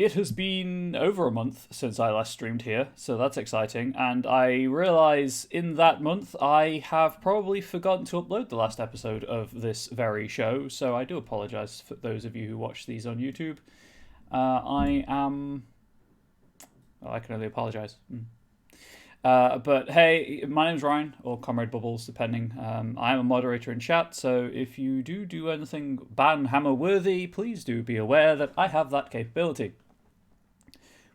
It has been over a month since I last streamed here, so that's exciting. And I realise in that month I have probably forgotten to upload the last episode of this very show, so I do apologise for those of you who watch these on YouTube. I am. Well, I can only apologise. But hey, my name's Ryan, or Comrade Bubbles, depending. I am a moderator in chat, so if you do anything banhammer worthy, please do be aware that I have that capability.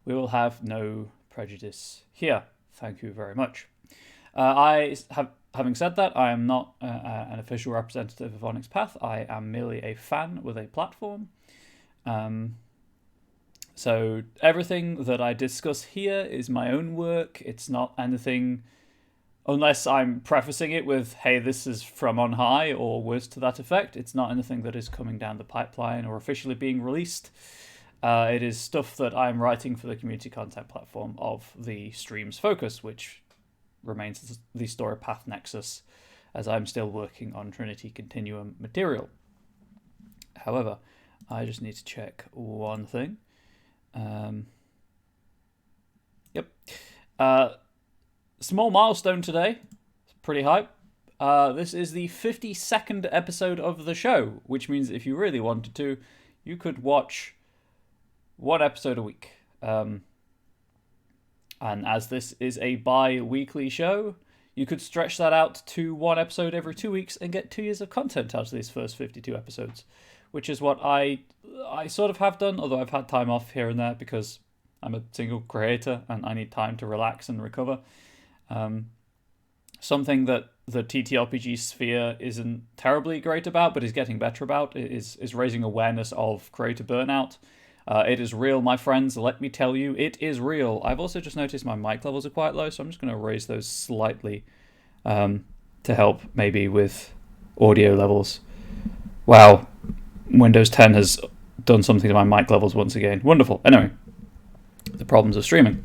We will have no prejudice here. Thank you very much. Having said that, I am not an official representative of Onyx Path. I am merely a fan with a platform. So everything that I discuss here is my own work. It's not anything, unless I'm prefacing it with, hey, this is from on high, or words to that effect. It's not anything that is coming down the pipeline or officially being released. It is stuff that I'm writing for the community content platform of the stream's focus, which remains the Story Path Nexus, as I'm still working on Trinity Continuum material. However, I just need to check one thing. Small milestone today. Pretty hype. This is the 52nd episode of the show, which means if you really wanted to, you could watch one episode a week. And as this is a bi-weekly show, you could stretch that out to one episode every 2 weeks and get 2 years of content out of these first 52 episodes, which is what I sort of have done, although I've had time off here and there because I'm a single creator and I need time to relax and recover. Something that the TTRPG sphere isn't terribly great about, but is getting better about, is raising awareness of creator burnout. It is real, my friends. Let me tell you, it is real. I've also just noticed my mic levels are quite low, so I'm just going to raise those slightly to help maybe with audio levels. Wow, Windows 10 has done something to my mic levels once again. Wonderful. Anyway, the problems of streaming.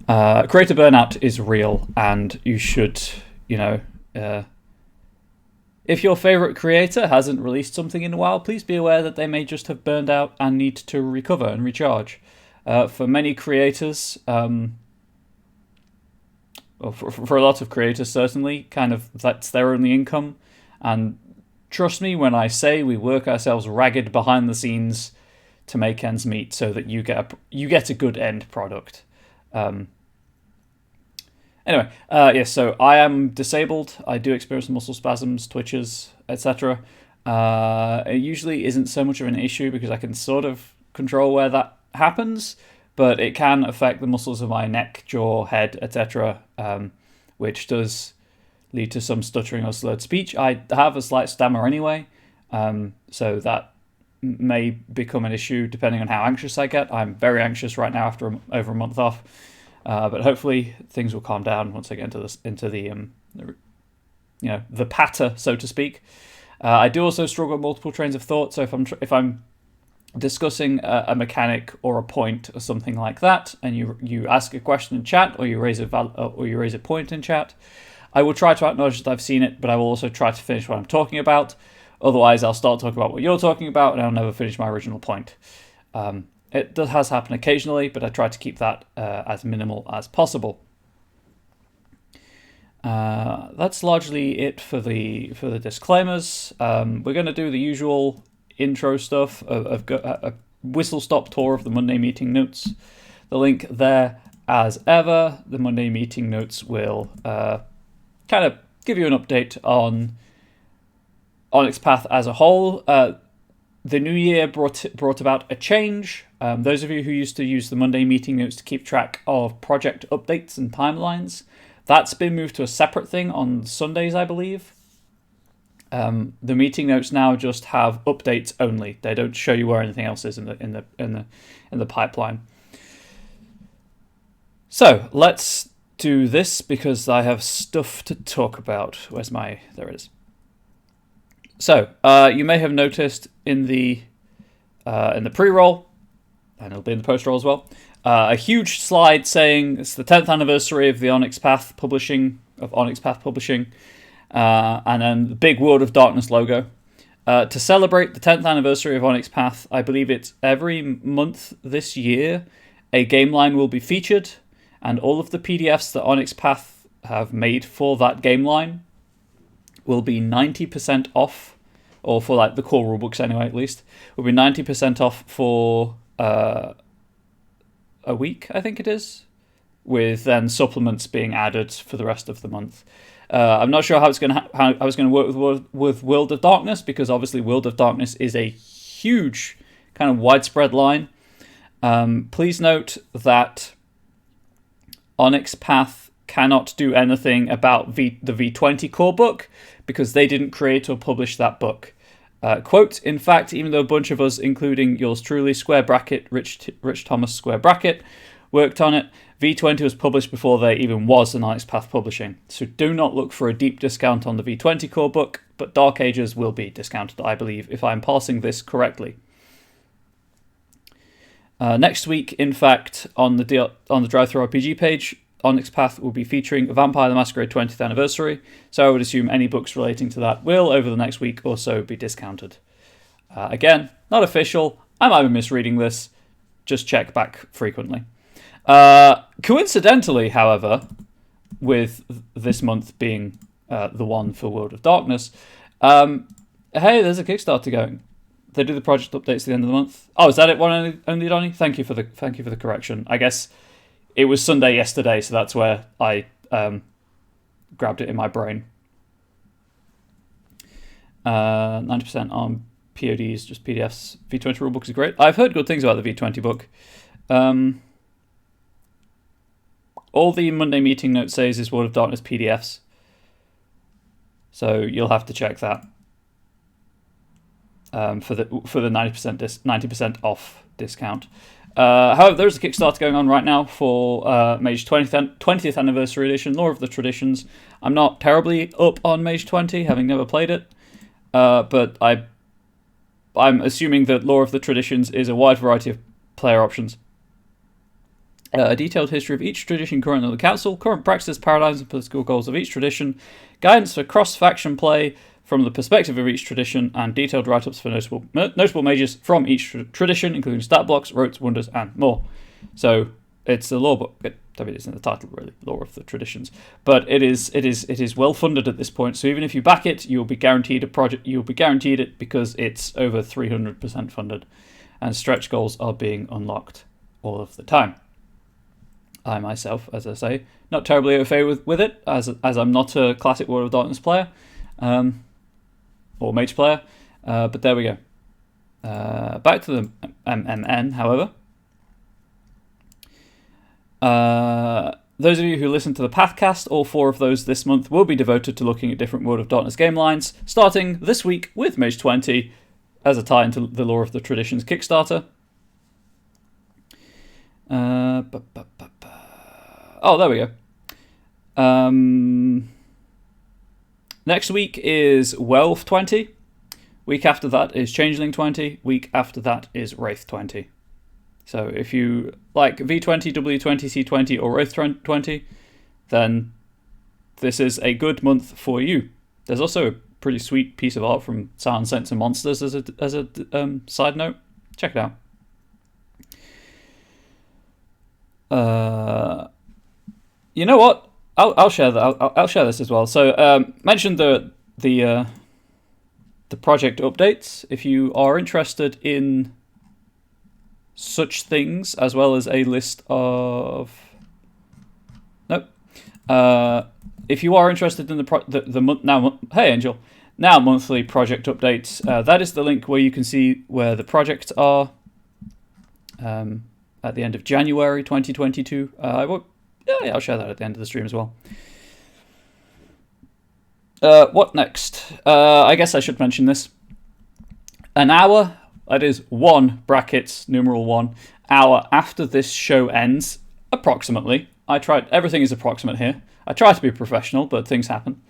Creator burnout is real, and you should, if your favorite creator hasn't released something in a while, please be aware that they may just have burned out and need to recover and recharge. For many creators, or for a lot of creators certainly, kind of that's their only income. And trust me when I say we work ourselves ragged behind the scenes to make ends meet so that you get a good end product. Anyway, so I am disabled. I do experience muscle spasms, twitches, etc. It usually isn't so much of an issue because I can sort of control where that happens, but it can affect the muscles of my neck, jaw, head, etc., which does lead to some stuttering or slurred speech. I have a slight stammer anyway, so that may become an issue depending on how anxious I get. I'm very anxious right now after over a month off. But hopefully things will calm down once I get into the patter, so to speak. I do also struggle with multiple trains of thought. So if I'm discussing a mechanic or a point or something like that, and you ask a question in chat or you raise a point in chat, I will try to acknowledge that I've seen it, but I will also try to finish what I'm talking about. Otherwise, I'll start talking about what you're talking about, and I'll never finish my original point. It has happened occasionally, but I try to keep that as minimal as possible. That's largely it for the disclaimers. We're going to do the usual intro stuff of a whistle-stop tour of the Monday meeting notes. The link there, as ever. The Monday meeting notes will kind of give you an update on Onyx Path as a whole. The new year brought about a change. Those of you who used to use the Monday meeting notes to keep track of project updates and timelines, that's been moved to a separate thing on Sundays, I believe. The meeting notes now just have updates only. They don't show you where anything else is in the pipeline. So let's do this because I have stuff to talk about. There it is. So you may have noticed in the pre-roll, and it'll be in the post-roll as well, a huge slide saying it's the 10th anniversary of the Onyx Path Publishing, and then the big World of Darkness logo. To celebrate the 10th anniversary of Onyx Path, I believe it's every month this year, a game line will be featured, and all of the PDFs that Onyx Path have made for that game line will be 90% off, or for like the core rulebooks anyway, at least, will be 90% off for a week, I think it is, with then supplements being added for the rest of the month. I'm not sure how it's going to work with World of Darkness, because obviously World of Darkness is a huge kind of widespread line. Please note that Onyx Path cannot do anything about the V20 core book, because they didn't create or publish that book. Quote, in fact, even though a bunch of us, including yours truly, Square Bracket, Rich Thomas Square Bracket, worked on it, V20 was published before there even was an Onyx Path Publishing. So do not look for a deep discount on the V20 core book, but Dark Ages will be discounted, I believe, if I'm parsing this correctly. Next week, in fact, on the Drive-Thru RPG page, Onyx Path will be featuring Vampire the Masquerade 20th Anniversary, so I would assume any books relating to that will, over the next week or so, be discounted. Again, not official, I might be misreading this, just check back frequently. Coincidentally, however, with this month being the one for World of Darkness, hey, there's a Kickstarter going. They do the project updates at the end of the month. Oh, is that it? One only, Donnie? Thank you for the correction. I guess it was Sunday yesterday, so that's where I grabbed it in my brain. 90% on PODs, just PDFs. V20 rulebook is great. I've heard good things about the V20 book. All the Monday meeting note says is World of Darkness PDFs. So you'll have to check that for the 90% off discount. However, there's a Kickstarter going on right now for Mage 20th Anniversary Edition, Lore of the Traditions. I'm not terribly up on Mage 20, having never played it, but I'm assuming that Lore of the Traditions is a wide variety of player options. A detailed history of each tradition current in the council, current practices, paradigms, and political goals of each tradition, guidance for cross-faction play from the perspective of each tradition, and detailed write-ups for notable mages from each tradition, including stat blocks, rotes, wonders, and more. So it's a lore book. I mean, it's in the title, really, Lore of the Traditions. But it is well funded at this point. So even if you back it, you'll be guaranteed a project. You'll be guaranteed it because it's over 300% funded, and stretch goals are being unlocked all of the time. I myself, as I say, not terribly au fait with it, as I'm not a classic World of Darkness player, or mage player, but there we go. Back to the MMN, however. Those of you who listen to the Pathcast, all 4 of those this month will be devoted to looking at different World of Darkness game lines, starting this week with Mage 20 as a tie into the Lore of the Traditions Kickstarter. Oh, there we go. Next week is Welf 20. Week after that is Changeling 20. Week after that is Wraith 20. So if you like V20, W20, C20, or Wraith 20, then this is a good month for you. There's also a pretty sweet piece of art from Sound, Sense, and Monsters as a side note. Check it out. You know what? I'll share that. I'll share this as well. So mentioned the project updates. If you are interested in such things, as well as a list of if you are interested in the monthly project updates, that is the link where you can see where the projects are at the end of January 2022. I'll share that at the end of the stream as well. What next? I guess I should mention this. An hour, that is 1 brackets, numeral 1, hour after this show ends, approximately. Everything is approximate here. I try to be professional, but things happen.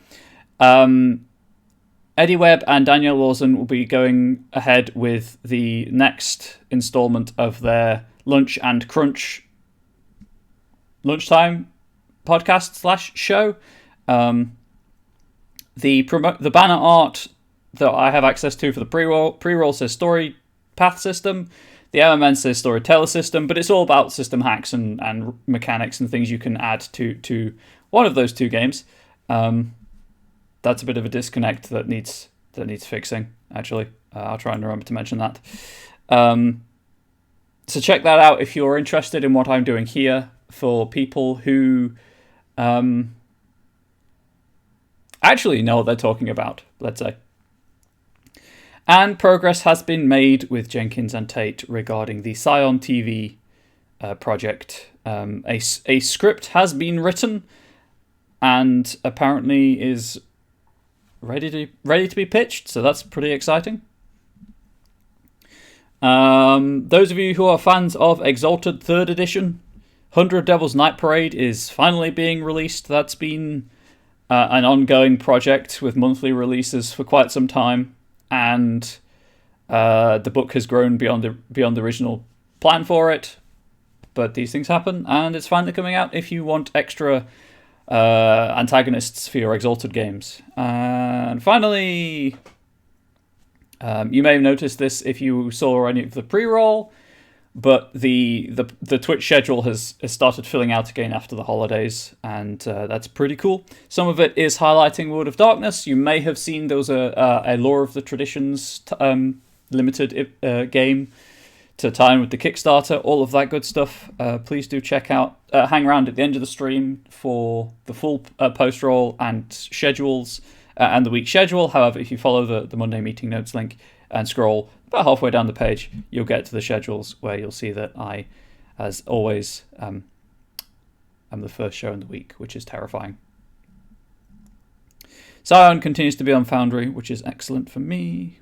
Eddie Webb and Danielle Lawson will be going ahead with the next installment of their Lunch and Crunch lunchtime podcast / show. The banner art that I have access to for the pre-roll. Pre-roll says story path system. The MMN says storyteller system, but it's all about system hacks and mechanics and things you can add to one of those two games. That's a bit of a disconnect that needs fixing, actually. I'll try and remember to mention that. So check that out if you're interested in what I'm doing here for people who actually know what they're talking about, let's say. And progress has been made with Jenkins and Tate regarding the Scion TV project. A script has been written and apparently is ready to be pitched, so that's pretty exciting. Those of you who are fans of Exalted 3rd Edition, 100 Devil's Night Parade is finally being released. That's been an ongoing project with monthly releases for quite some time, and the book has grown beyond the original plan for it. But these things happen, and it's finally coming out if you want extra antagonists for your Exalted games. And finally, you may have noticed this if you saw any of the pre-roll, but the Twitch schedule has started filling out again after the holidays, and that's pretty cool. Some of it is highlighting World of Darkness. You may have seen there was a Lore of the Traditions limited game to tie in with the Kickstarter, all of that good stuff. Please do check out, hang around at the end of the stream for the full post-roll and schedules and the week schedule. However, if you follow the Monday meeting notes link and scroll about halfway down the page, you'll get to the schedules where you'll see that I, as always, am the first show in the week, which is terrifying. Scion continues to be on Foundry, which is excellent for me.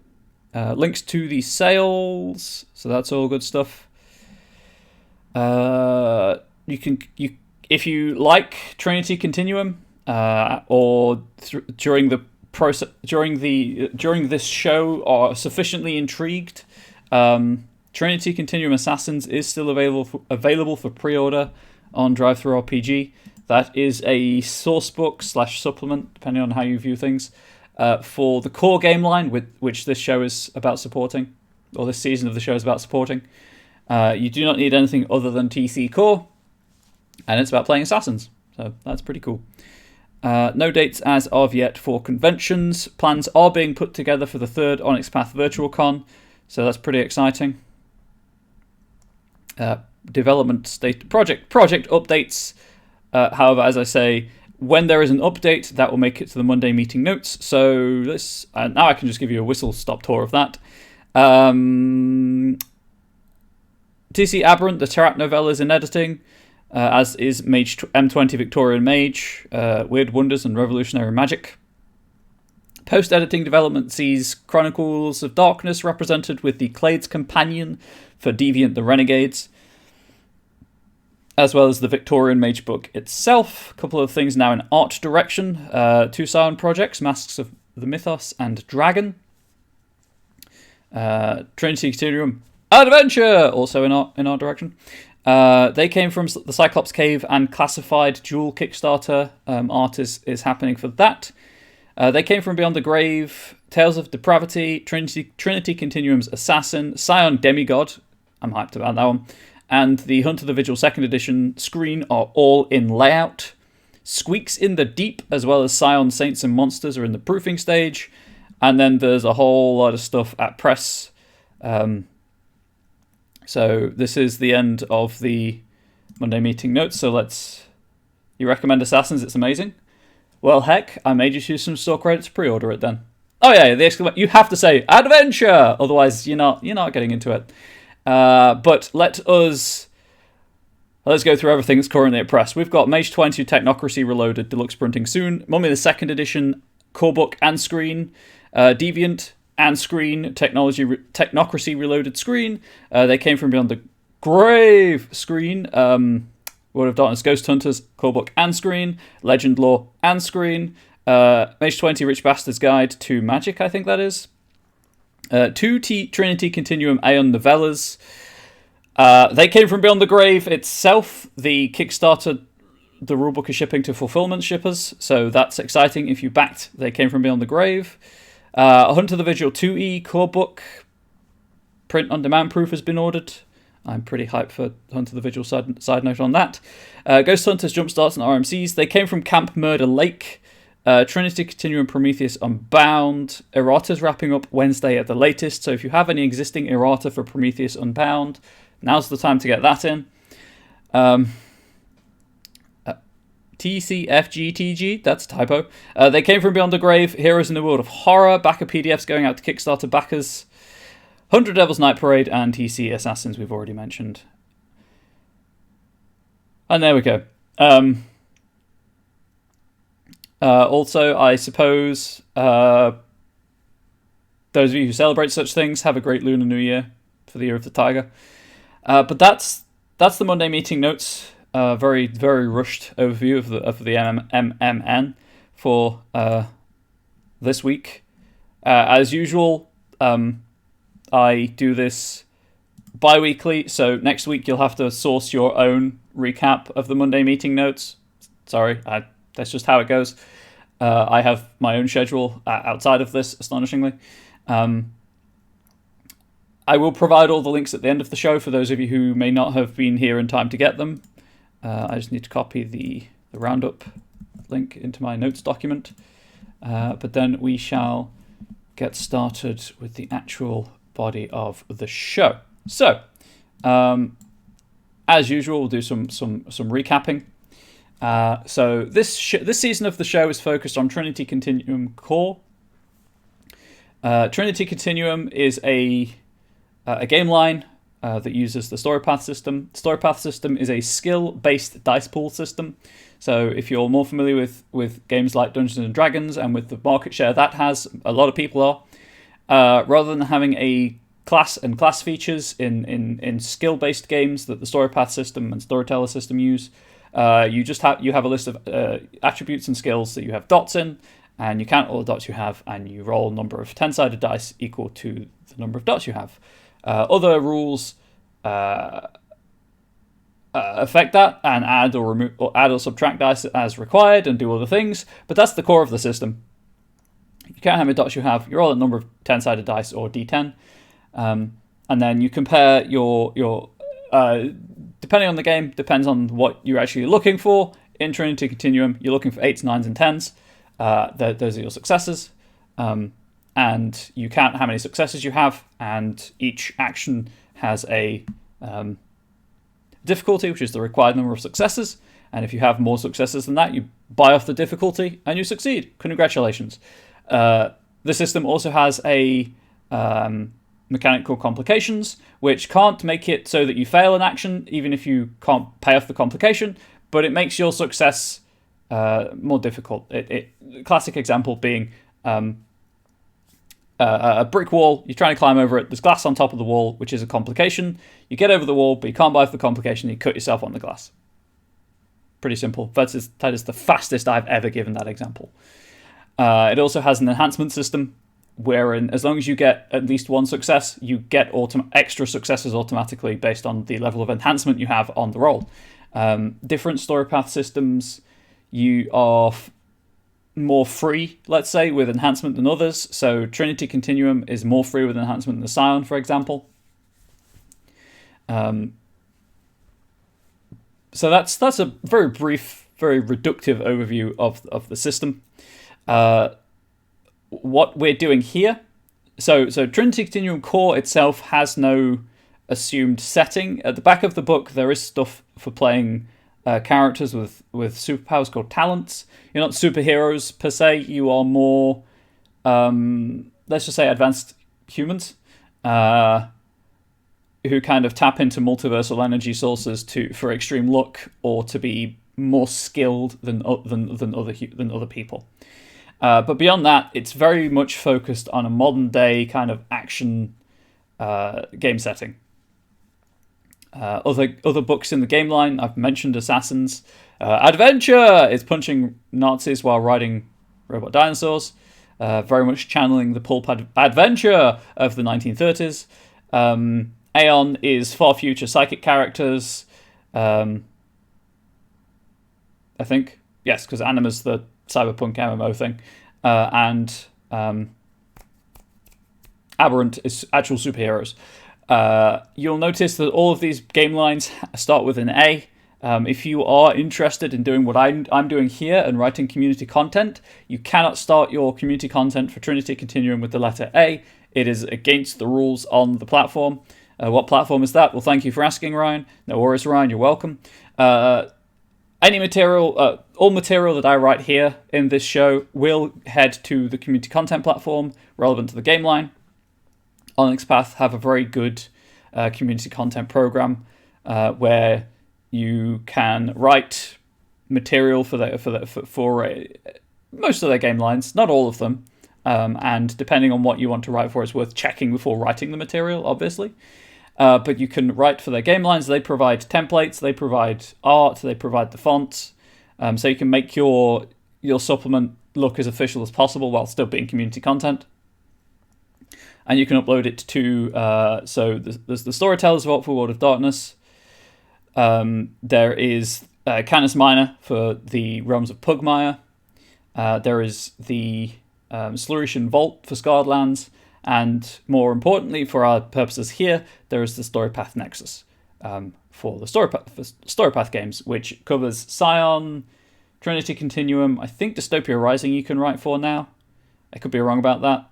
Links to the sales, so that's all good stuff. If you like Trinity Continuum, or during the process during this show are sufficiently intrigued, Trinity Continuum Assassins is still available for pre-order on DriveThruRPG. That is a source book / supplement, depending on how you view things, for the core game line, which this show is about supporting, or this season of the show is about supporting. You do not need anything other than TC core, and it's about playing assassins, so that's pretty cool. No dates as of yet for conventions. Plans are being put together for the 3rd Onyx Path Virtual Con, so that's pretty exciting. Development state project updates. However, as I say, when there is an update, that will make it to the Monday meeting notes. So this now I can just give you a whistle-stop tour of that. TC Aberrant, the Tarat novella, is in editing, as is Mage M20 Victorian Mage, Weird Wonders and Revolutionary Magic. Post-editing development sees Chronicles of Darkness represented with the Clade's Companion for Deviant the Renegades, as well as the Victorian Mage book itself. A couple of things now in art direction. 2 Scion projects, Masks of the Mythos and Dragon. Trinity Continuum Adventure, also in art direction. They came from the Cyclops Cave and Classified dual Kickstarter. Art is happening for that. They came from Beyond the Grave, Tales of Depravity, Trinity Continuum's Assassin, Scion Demigod, I'm hyped about that one, and the Hunt of the Vigil 2nd Edition screen are all in layout. Squeaks in the Deep, as well as Scion Saints and Monsters, are in the proofing stage, and then there's a whole lot of stuff at press. So this is the end of the Monday meeting notes. So you recommend Assassins? It's amazing. Well, heck, I made you choose some store credits to pre-order it then. Oh yeah, you have to say adventure, otherwise you're not getting into it. But let's go through everything that's currently at press. We've got Mage 20 Technocracy Reloaded Deluxe printing soon. Mummy the 2nd Edition core book and screen. Deviant and screen, Technocracy Reloaded screen. They came from Beyond the Grave screen. World of Darkness Ghost Hunters core book and screen. Legend Lore and screen. Mage 20 Rich Bastard's Guide to Magic, I think that is. 2 Trinity Continuum Aeon novellas. They came from Beyond the Grave itself. The Kickstarter, the rulebook is shipping to fulfillment shippers, so that's exciting if you backed They Came from Beyond the Grave. Hunter the Vigil 2E core book print on demand proof has been ordered. I'm pretty hyped for Hunter the Vigil side note on that. Ghost Hunters Jumpstarts and RMCs. They came from Camp Murder Lake. Trinity Continuum Prometheus Unbound. Errata's wrapping up Wednesday at the latest, so if you have any existing errata for Prometheus Unbound, now's the time to get that in. TCFGTG, that's a typo. They came from Beyond the Grave, Heroes in the World of Horror, backer PDFs going out to Kickstarter backers, 100 Devil's Night Parade, and TC Assassins we've already mentioned. And there we go. Also, I suppose those of you who celebrate such things have a great Lunar New Year for the Year of the Tiger. But that's the Monday meeting notes. Very, very rushed overview of the MMN for this week. As usual, I do this bi-weekly, so next week you'll have to source your own recap of the Monday meeting notes. Sorry, that's just how it goes. I have my own schedule outside of this, astonishingly. I will provide all the links at the end of the show for those of you who may not have been here in time to get them. I just need to copy the roundup link into my notes document. But then we shall get started with the actual body of the show. So, as usual, we'll do some recapping. So this season of the show is focused on Trinity Continuum Core. Trinity Continuum is a game line that uses the story path system. The story path system is a skill-based dice pool system. So if you're more familiar with games like Dungeons and Dragons and with the market share that has, a lot of people are, rather than having a class and class features in skill-based games that the story path system and storyteller system use, you have a list of attributes and skills that you have dots in, and you count all the dots you have, and you roll a number of 10-sided dice equal to the number of dots you have. Other rules affect that and add or remove or add or subtract dice as required and do other things, but that's the core of the system. You count how many dots you have, you roll a number of 10-sided dice or d10, and then you compare your depending on the game, depends on what you're actually looking for. In Trinity Continuum, you're looking for 8s, 9s, and 10s. Those are your successes. And you count how many successes you have, and each action has a difficulty, which is the required number of successes. And if you have more successes than that, you buy off the difficulty and you succeed. Congratulations. The system also has a mechanic called complications, which can't make it so that you fail an action, even if you can't pay off the complication, but it makes your success more difficult. Classic example being a brick wall, you're trying to climb over it, there's glass on top of the wall, which is a complication. You get over the wall, but you can't buy off the complication, you cut yourself on the glass. Pretty simple. That is the fastest I've ever given that example. It also has an enhancement system, wherein as long as you get at least one success, you get extra successes automatically based on the level of enhancement you have on the roll. Different story path systems, you are more free, let's say, with enhancement than others. So Trinity Continuum is more free with enhancement than the Scion, for example. So that's a very brief, very reductive overview of the system. What we're doing here, so Trinity Continuum Core itself has no assumed setting. At the back of the book, there is stuff for playing characters with superpowers called talents. You're not superheroes per se. You are more, let's just say, advanced humans who kind of tap into multiversal energy sources for extreme luck or to be more skilled than other people. But beyond that, it's very much focused on a modern day kind of action game setting. Other books in the game line, I've mentioned Assassins. Adventure is punching Nazis while riding robot dinosaurs. Very much channeling the pulp adventure of the 1930s. Aeon is far future psychic characters. I think. Yes, because Anima's the cyberpunk MMO thing. And aberrant actual superheroes. You'll notice that all of these game lines start with an A. If you are interested in doing what I'm doing here and writing community content, you cannot start your community content for Trinity Continuum with the letter A. It is against the rules on the platform. What platform is that? Well, thank you for asking, Ryan. No worries, Ryan. You're welcome. Any material, all material that I write here in this show will head to the community content platform relevant to the game line. Onyx Path have a very good community content program where you can write material for most of their game lines, not all of them, and depending on what you want to write for, it's worth checking before writing the material, obviously. But you can write for their game lines. They provide templates, they provide art, they provide the fonts, so you can make your supplement look as official as possible while still being community content. And you can upload it to, so there's the Storytellers Vault for World of Darkness. There is Canis Minor for the Realms of Pugmire. There is the Sluritian Vault for Scarred Lands. And more importantly, for our purposes here, there is the Storypath Nexus for the Storypath games, which covers Scion, Trinity Continuum. I think Dystopia Rising you can write for now. I could be wrong about that.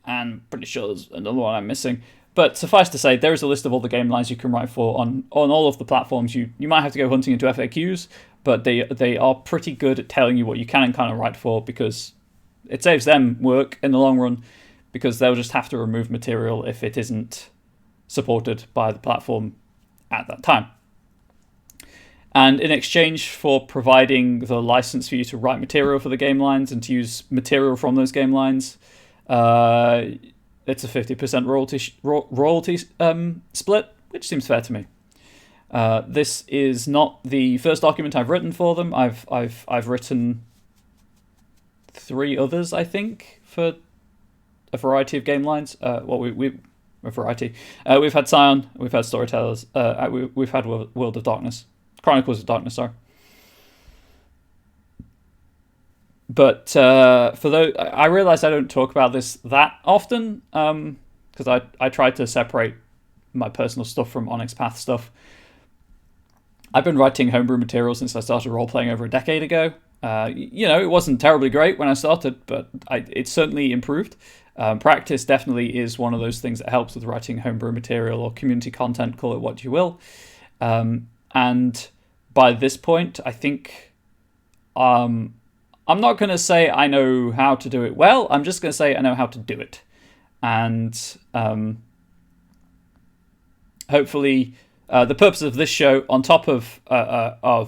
And pretty sure there's another one I'm missing. But suffice to say, there is a list of all the game lines you can write for on all of the platforms. You might have to go hunting into FAQs, but they are pretty good at telling you what you can and can't write for, because it saves them work in the long run, because they'll just have to remove material if it isn't supported by the platform at that time. And in exchange for providing the license for you to write material for the game lines and to use material from those game lines, it's a 50% royalty split, which seems fair to me. This is not the first document I've written for them. I've written 3 others, I think, for a variety of game lines. A variety. We've had Scion, we've had Storytellers, we've had World of Darkness, Chronicles of Darkness. Sorry. But for those, I realize I don't talk about this that often, because I try to separate my personal stuff from Onyx Path stuff. I've been writing homebrew material since I started role-playing over a decade ago. It wasn't terribly great when I started, but it certainly improved. Practice definitely is one of those things that helps with writing homebrew material or community content, call it what you will. And by this point, I think I'm not going to say I know how to do it well. I'm just going to say I know how to do it. And hopefully the purpose of this show, on top of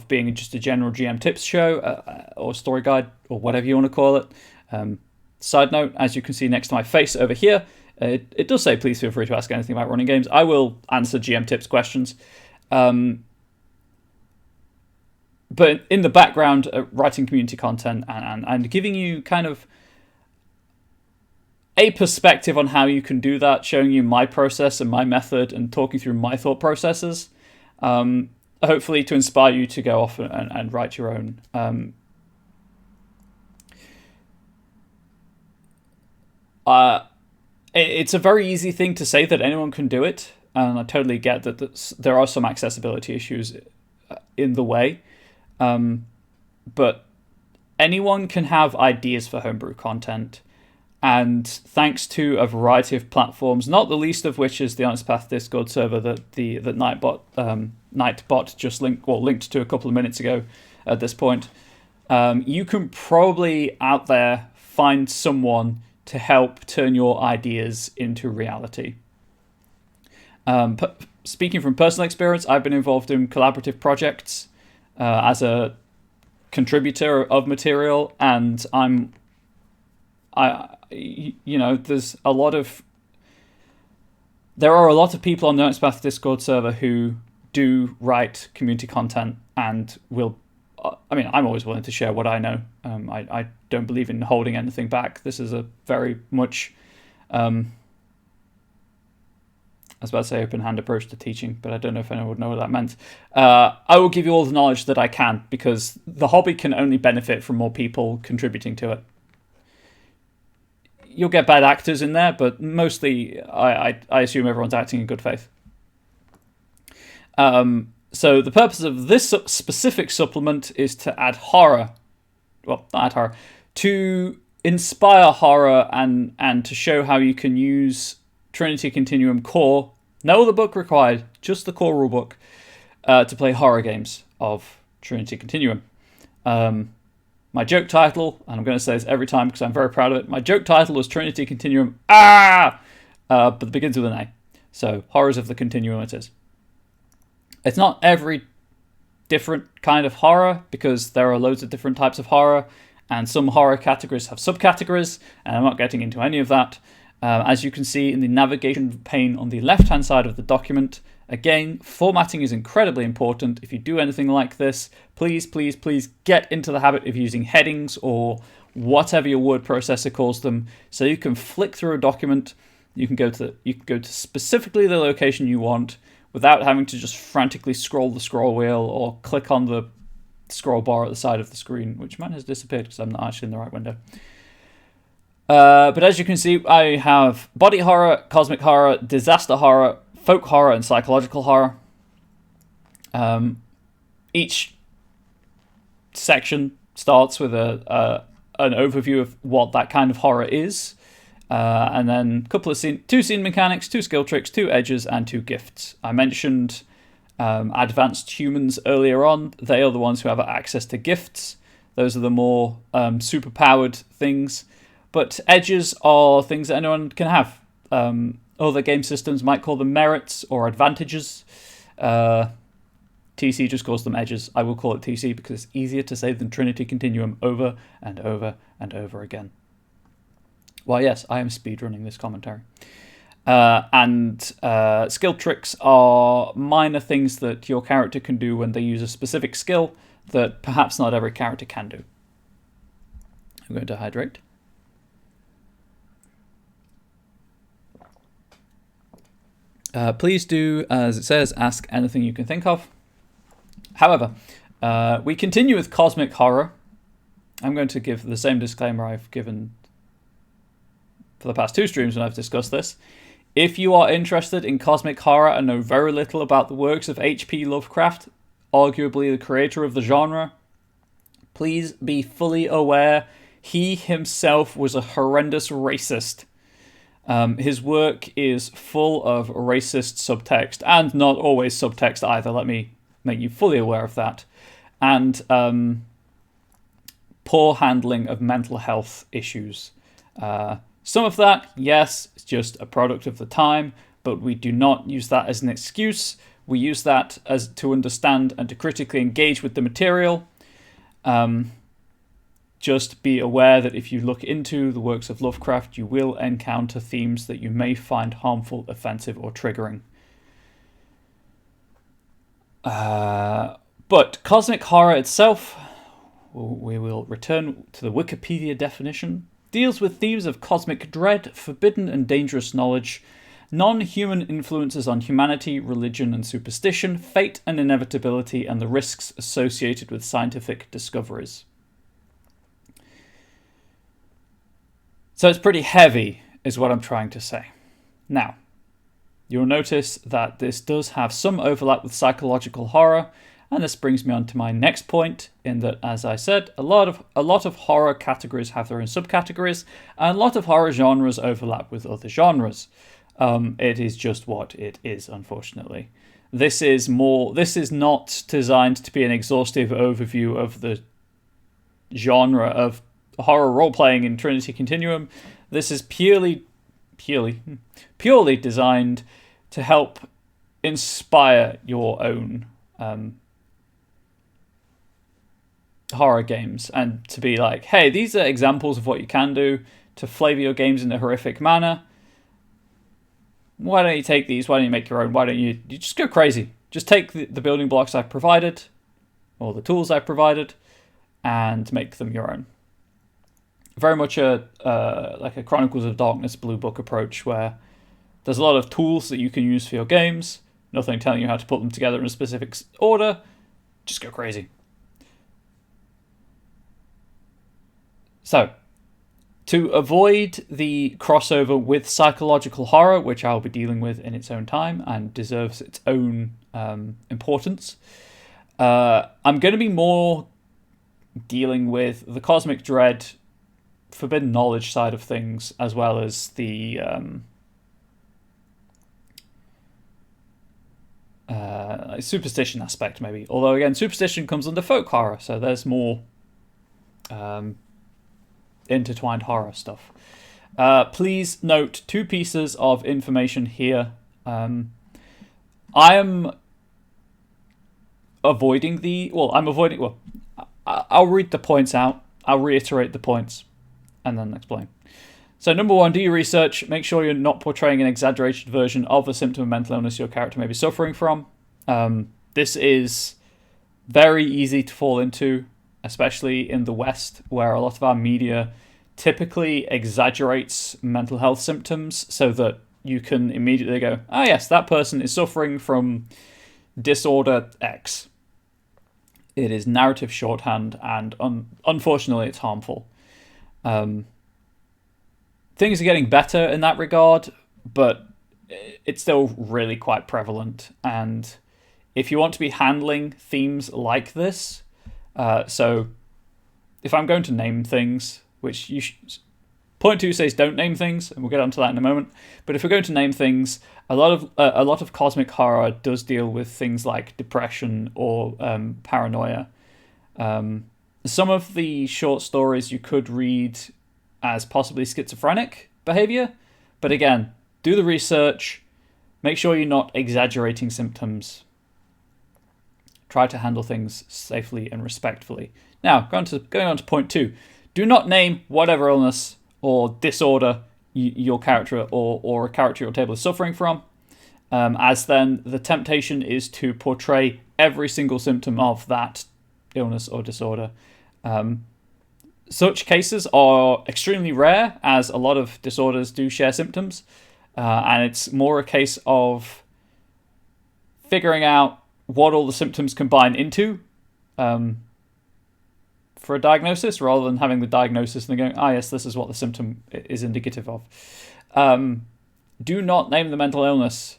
being just a general GM tips show or story guide or whatever you want to call it. Side note, as you can see next to my face over here, it does say please feel free to ask anything about running games. I will answer GM tips questions. But in the background, writing community content and giving you kind of a perspective on how you can do that, showing you my process and my method and talking through my thought processes, hopefully to inspire you to go off and write your own. It's a very easy thing to say that anyone can do it, and I totally get that there are some accessibility issues in the way. But anyone can have ideas for homebrew content, and thanks to a variety of platforms, not the least of which is the Onyx Path Discord server that Nightbot just linked to a couple of minutes ago. At this point, you can probably out there find someone to help turn your ideas into reality. Speaking from personal experience, I've been involved in collaborative projects as a contributor of material, and there are a lot of people on the Onyx Path Discord server who do write community content and I'm always willing to share what I know. I don't believe in holding anything back. This is a very much I was about to say open-hand approach to teaching, but I don't know if anyone would know what that meant. I will give you all the knowledge that I can, because the hobby can only benefit from more people contributing to it. you'll get bad actors in there, but mostly I assume everyone's acting in good faith. So the purpose of this specific supplement is to add horror. Well, not add horror. To inspire horror and to show how you can use Trinity Continuum core, no other book required, just the core rulebook, to play horror games of Trinity Continuum. My joke title, and I'm going to say this every time because I'm very proud of it, my joke title was Trinity Continuum, but it begins with an A. So, Horrors of the Continuum it is. It's not every different kind of horror, because there are loads of different types of horror, and some horror categories have subcategories, and I'm not getting into any of that. As you can see in the navigation pane on the left-hand side of the document, again, formatting is incredibly important. If you do anything like this, please, please, please get into the habit of using headings or whatever your word processor calls them, so you can flick through a document. You can go to specifically the location you want without having to just frantically scroll the scroll wheel or click on the scroll bar at the side of the screen, which mine has disappeared because I'm not actually in the right window. But as you can see, I have body horror, cosmic horror, disaster horror, folk horror, and psychological horror. Each section starts with an overview of what that kind of horror is, and then a couple of two scene mechanics, 2 skill tricks, 2 edges, and 2 gifts. I mentioned advanced humans earlier on. They are the ones who have access to gifts. Those are the more super-powered things. But edges are things that anyone can have. Other game systems might call them merits or advantages. TC just calls them edges. I will call it TC because it's easier to say than Trinity Continuum over and over and over again. Well, yes, I am speedrunning this commentary. And skill tricks are minor things that your character can do when they use a specific skill that perhaps not every character can do. I'm going to hydrate. Please do, as it says, ask anything you can think of. However, we continue with cosmic horror. I'm going to give the same disclaimer I've given for the past 2 streams when I've discussed this. If you are interested in cosmic horror and know very little about the works of H.P. Lovecraft, arguably the creator of the genre, please be fully aware he himself was a horrendous racist. His work is full of racist subtext, and not always subtext either, let me make you fully aware of that, and poor handling of mental health issues. Some of that, yes, it's just a product of the time, but we do not use that as an excuse. We use that as to understand and to critically engage with the material. Just be aware that if you look into the works of Lovecraft, you will encounter themes that you may find harmful, offensive, or triggering. But cosmic horror itself, we will return to the Wikipedia definition, deals with themes of cosmic dread, forbidden and dangerous knowledge, non-human influences on humanity, religion and superstition, fate and inevitability, and the risks associated with scientific discoveries. So it's pretty heavy, is what I'm trying to say. Now, you'll notice that this does have some overlap with psychological horror, and this brings me on to my next point, in that, as I said, a lot of horror categories have their own subcategories, and a lot of horror genres overlap with other genres. It is just what it is, unfortunately. This is not designed to be an exhaustive overview of the genre of horror role-playing in Trinity Continuum. This is purely designed to help inspire your own horror games, and to be like, hey, these are examples of what you can do to flavor your games in a horrific manner. Why don't you take these? Why don't you make your own? Why don't you just go crazy? Just take the building blocks I've provided, or the tools I've provided, and make them your own. Very much like a Chronicles of Darkness Blue Book approach, where there's a lot of tools that you can use for your games, nothing telling you how to put them together in a specific order. Just go crazy. So, To avoid the crossover with psychological horror, which I'll be dealing with in its own time and deserves its own importance, I'm going to be more dealing with the cosmic dread, forbidden knowledge side of things, as well as the superstition aspect, maybe. Although, again, superstition comes under folk horror, so there's more intertwined horror stuff. Please note 2 pieces of information here. I am avoiding I'll read the points out. I'll reiterate the points and then explain. So, number 1, do your research. Make sure you're not portraying an exaggerated version of a symptom of mental illness your character may be suffering from. This is very easy to fall into, especially in the West, where a lot of our media typically exaggerates mental health symptoms so that you can immediately go, oh yes, that person is suffering from disorder X. It is narrative shorthand, and unfortunately it's harmful. Things are getting better in that regard, but it's still really quite prevalent. And if you want to be handling themes like this, so if I'm going to name things, which point 2 says don't name things, and we'll get onto that in a moment. But if we're going to name things, a lot of cosmic horror does deal with things like depression or paranoia. Some of the short stories you could read as possibly schizophrenic behavior, but again, do the research. Make sure you're not exaggerating symptoms. Try to handle things safely and respectfully. Now, going on to point 2. Do not name whatever illness or disorder your character or a character your table is suffering from, as then the temptation is to portray every single symptom of that illness or disorder. Such cases are extremely rare, as a lot of disorders do share symptoms, and it's more a case of figuring out what all the symptoms combine into for a diagnosis, rather than having the diagnosis and then going, yes, this is what the symptom is indicative of. Do not name the mental illness.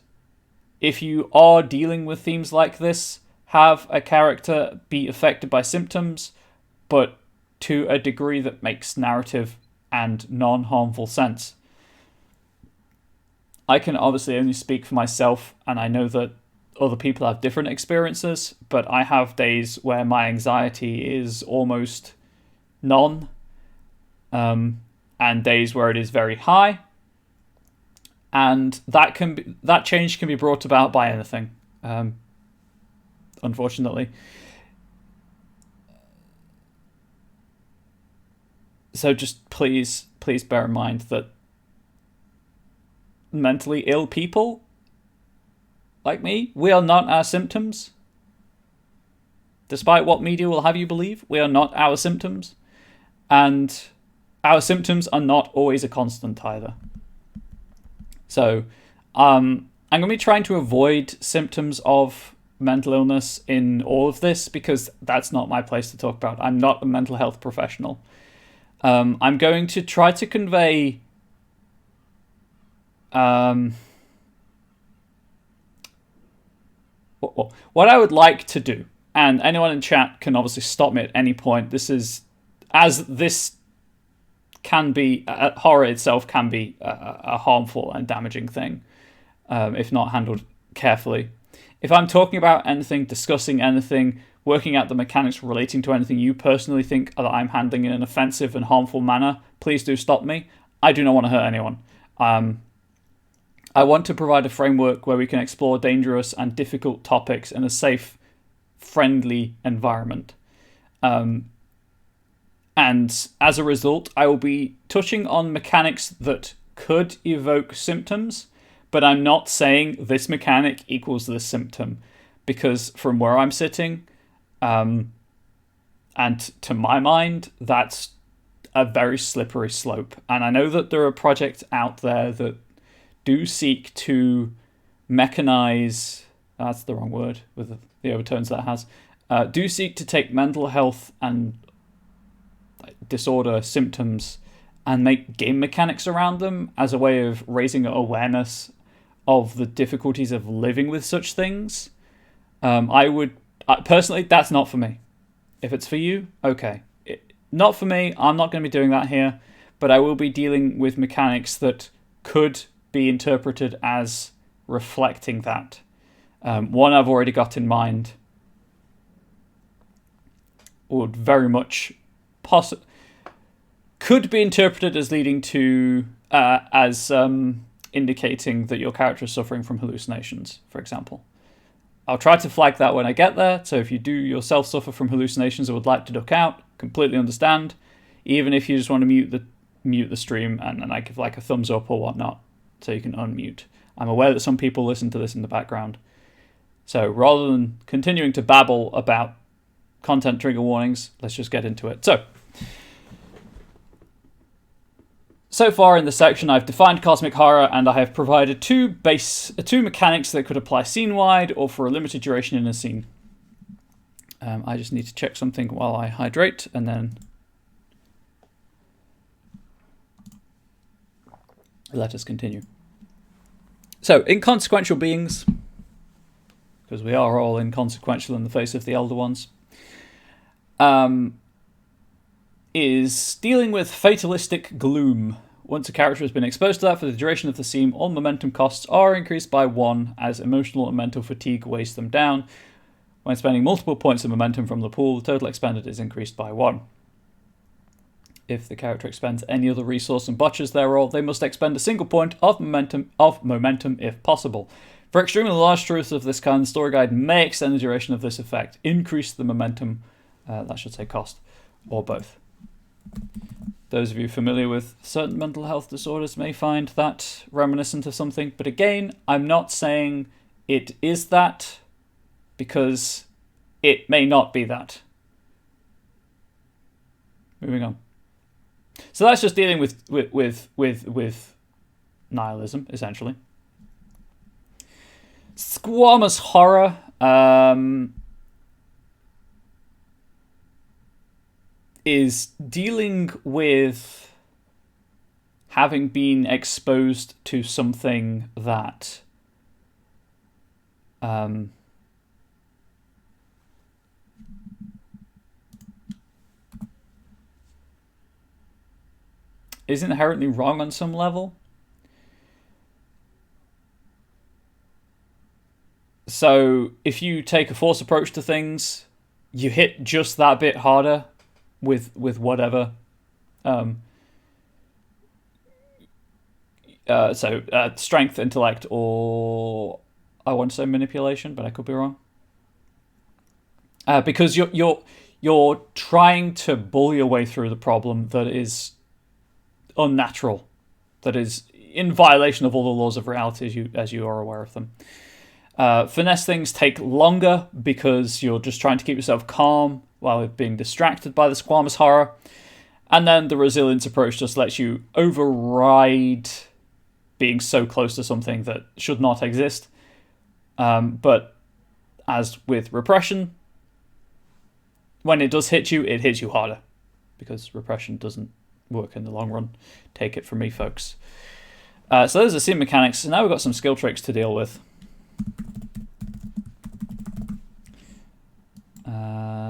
If you are dealing with themes like this, have a character be affected by symptoms, but to a degree that makes narrative and non-harmful sense. I can obviously only speak for myself, and I know that other people have different experiences, but I have days where my anxiety is almost none, and days where it is very high, and that change can be brought about by anything, unfortunately. So just please bear in mind that mentally ill people like me, we are not our symptoms. Despite what media will have you believe, we are not our symptoms. And our symptoms are not always a constant either. So I'm going to be trying to avoid symptoms of mental illness in all of this, because that's not my place to talk about. I'm not a mental health professional. I'm going to try to convey what I would like to do, and anyone in chat can obviously stop me at any point. This can be, horror itself can be a harmful and damaging thing, if not handled carefully. If I'm talking about anything, discussing anything, working out the mechanics relating to anything you personally think that I'm handling in an offensive and harmful manner, please do stop me. I do not want to hurt anyone. I want to provide a framework where we can explore dangerous and difficult topics in a safe, friendly environment. And as a result, I will be touching on mechanics that could evoke symptoms, but I'm not saying this mechanic equals this symptom, because from where I'm sitting, and to my mind, that's a very slippery slope. And I know that there are projects out there that do seek to mechanize, that's the wrong word with the overtones that has, do seek to take mental health and disorder symptoms and make game mechanics around them as a way of raising awareness of the difficulties of living with such things, personally, that's not for me. If it's for you, okay. Not for me, I'm not going to be doing that here, but I will be dealing with mechanics that could be interpreted as reflecting that. One I've already got in mind would very much could be interpreted as leading to indicating that your character is suffering from hallucinations, for example. I'll try to flag that when I get there, so if you do yourself suffer from hallucinations or would like to duck out, completely understand. Even if you just want to mute the stream and I give like a thumbs up or whatnot, so you can unmute. I'm aware that some people listen to this in the background. So rather than continuing to babble about content trigger warnings, let's just get into it. So far in this section, I've defined cosmic horror, and I have provided two mechanics that could apply scene-wide or for a limited duration in a scene. I just need to check something while I hydrate, and then let us continue. So, inconsequential beings, because we are all inconsequential in the face of the Elder Ones, is dealing with fatalistic gloom. Once a character has been exposed to that for the duration of the scene, all momentum costs are increased by 1 as emotional and mental fatigue weighs them down. When spending multiple points of momentum from the pool, the total expended is increased by 1. If the character expends any other resource and botches their roll, they must expend a single point of momentum if possible. For extremely large truths of this kind, the story guide may extend the duration of this effect, increase the momentum, cost, or both. Those of you familiar with certain mental health disorders may find that reminiscent of something, but again, I'm not saying it is that, because it may not be that. Moving on. So that's just dealing with nihilism, essentially. Squamous horror. Is dealing with having been exposed to something that is inherently wrong on some level. So if you take a force approach to things, you hit just that bit harder with whatever. Strength, intellect, or I want to say manipulation, but I could be wrong. Because you're trying to bull your way through the problem that is unnatural, that is in violation of all the laws of reality as you are aware of them. Finesse things take longer because you're just trying to keep yourself calm while being distracted by the squamous horror. And then the resilience approach just lets you override being so close to something that should not exist. But as with repression, when it does hit you harder, because repression doesn't work in the long run. Take it from me, folks. So those are scene mechanics. So now we've got some skill tricks to deal with.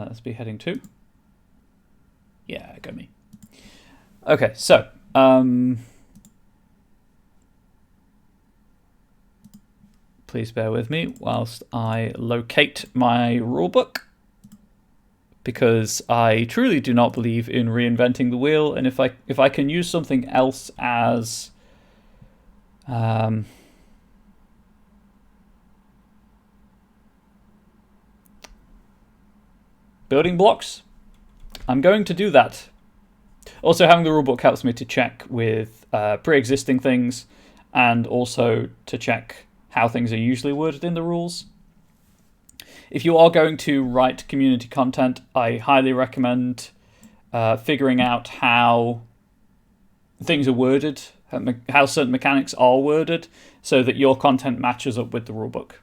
Let's be heading 2. Yeah, go me. Okay, so please bear with me whilst I locate my rulebook, because I truly do not believe in reinventing the wheel, and if I can use something else as building blocks, I'm going to do that. Also, having the rulebook helps me to check with pre-existing things, and also to check how things are usually worded in the rules. If you are going to write community content, I highly recommend figuring out how things are worded, how certain mechanics are worded, so that your content matches up with the rulebook.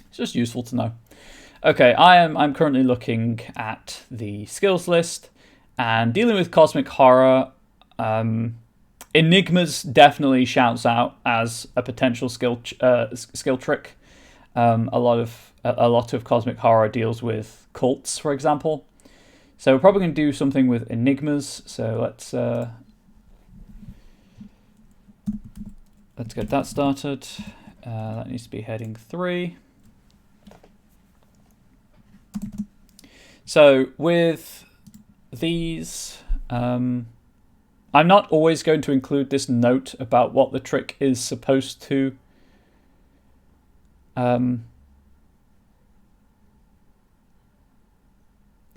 It's just useful to know. Okay, I'm currently looking at the skills list, and dealing with cosmic horror, Enigmas definitely shouts out as a potential skill trick. A lot of cosmic horror deals with cults, for example. So we're probably going to do something with enigmas. So let's get that started. That needs to be heading 3. So with these, I'm not always going to include this note about what the trick is supposed to kind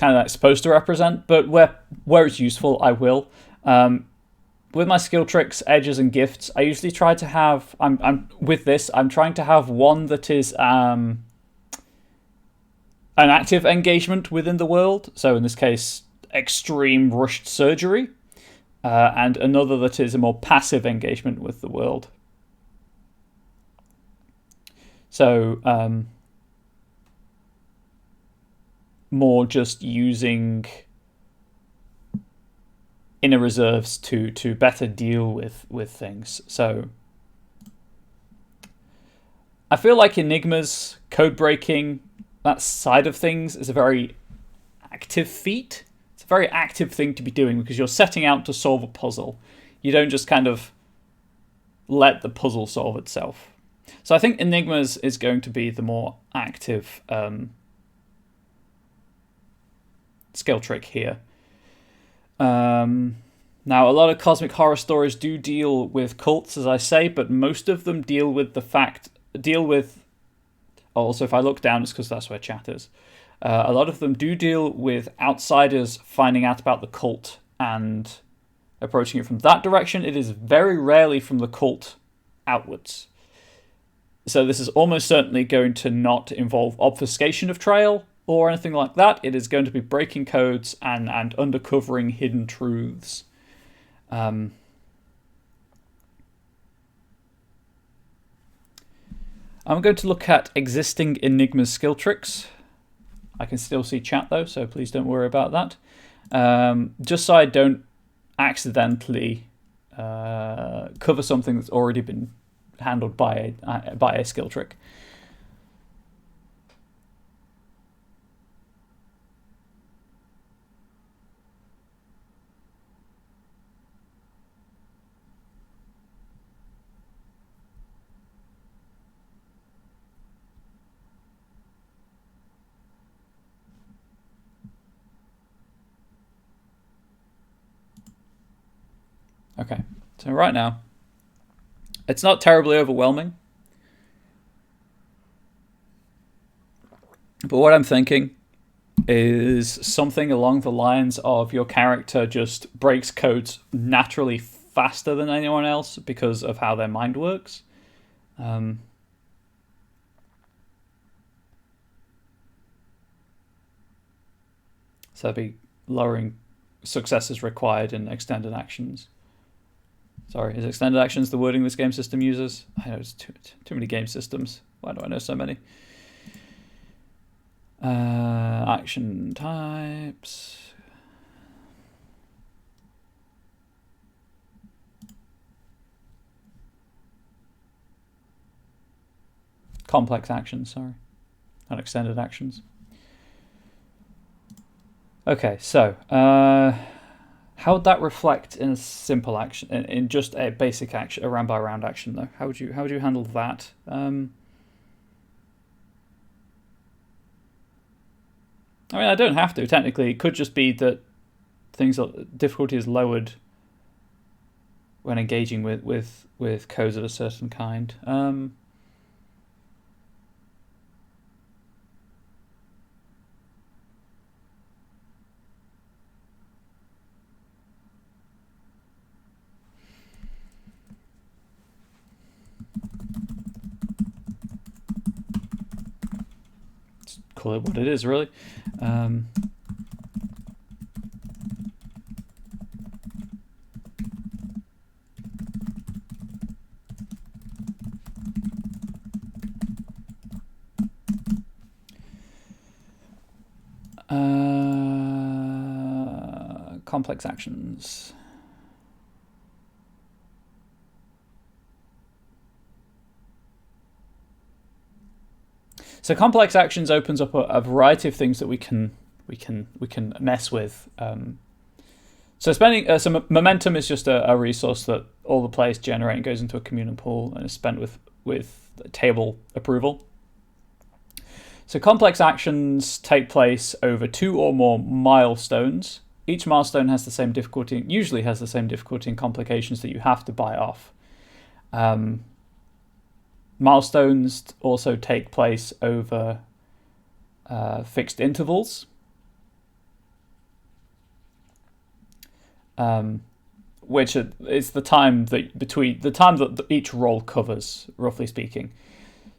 of like supposed to represent, but where it's useful, I will. With my skill tricks, edges, and gifts, I usually try to have. I'm with this. I'm trying to have one that is an active engagement within the world. So in this case, extreme rushed surgery, and another that is a more passive engagement with the world. So more just using inner reserves to better deal with things. So I feel like enigmas, code breaking, that side of things is a very active feat. It's a very active thing to be doing because you're setting out to solve a puzzle. You don't just kind of let the puzzle solve itself. So I think enigmas is going to be the more active skill trick here. Now, a lot of cosmic horror stories do deal with cults, as I say, but most of them deal with also, if I look down, it's because that's where chat is. A lot of them do deal with outsiders finding out about the cult and approaching it from that direction. It is very rarely from the cult outwards. So this is almost certainly going to not involve obfuscation of trail or anything like that. It is going to be breaking codes and uncovering hidden truths. I'm going to look at existing Enigma's skill tricks. I can still see chat though, so please don't worry about that. Just so I don't accidentally cover something that's already been handled by a skill trick. Okay, so right now, it's not terribly overwhelming. But what I'm thinking is something along the lines of your character just breaks codes naturally faster than anyone else because of how their mind works. So that'd be lowering successes required in extended actions. Sorry, is extended actions the wording this game system uses? I know it's too many game systems. Why do I know so many? Action types. Complex actions, sorry. Not extended actions. Okay, so how would that reflect in a simple action, in just a basic action, a round by round action though? How would you handle that? I mean, I don't have to technically. It could just be that difficulty is lowered when engaging with codes of a certain kind. Call it what it is, really. Complex actions. So complex actions opens up a variety of things that we can mess with. So spending some momentum is just a resource that all the players generate and goes into a communal pool and is spent with table approval. So complex actions take place over 2 or more milestones. Each milestone has the same difficulty, usually has the same difficulty and complications that you have to buy off. Milestones also take place over fixed intervals, which is the time that each roll covers, roughly speaking.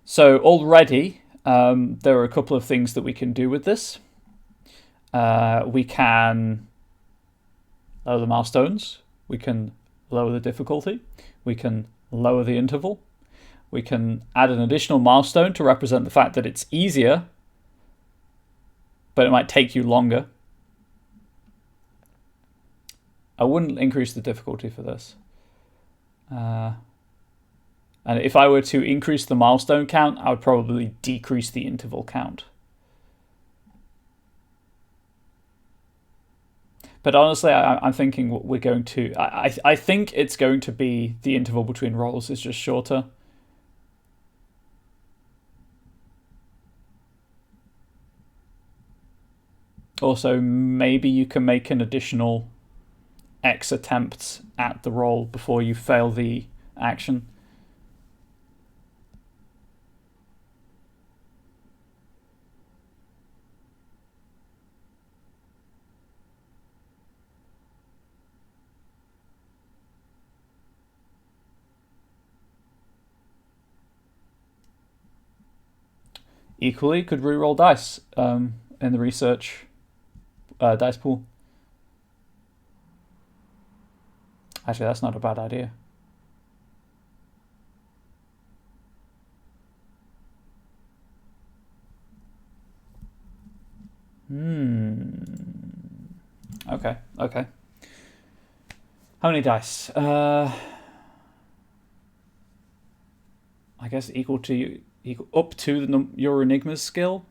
So already there are a couple of things that we can do with this. We can lower the milestones. We can lower the difficulty. We can lower the interval. We can add an additional milestone to represent the fact that it's easier, but it might take you longer. I wouldn't increase the difficulty for this. And if I were to increase the milestone count, I would probably decrease the interval count. But honestly, I'm thinking what we're going to... I think it's going to be the interval between rolls is just shorter. Also, maybe you can make an additional X attempts at the roll before you fail the action. Equally, could reroll dice in the research dice pool. Actually, that's not a bad idea. Okay. How many dice? I guess equal up to your Enigma's skill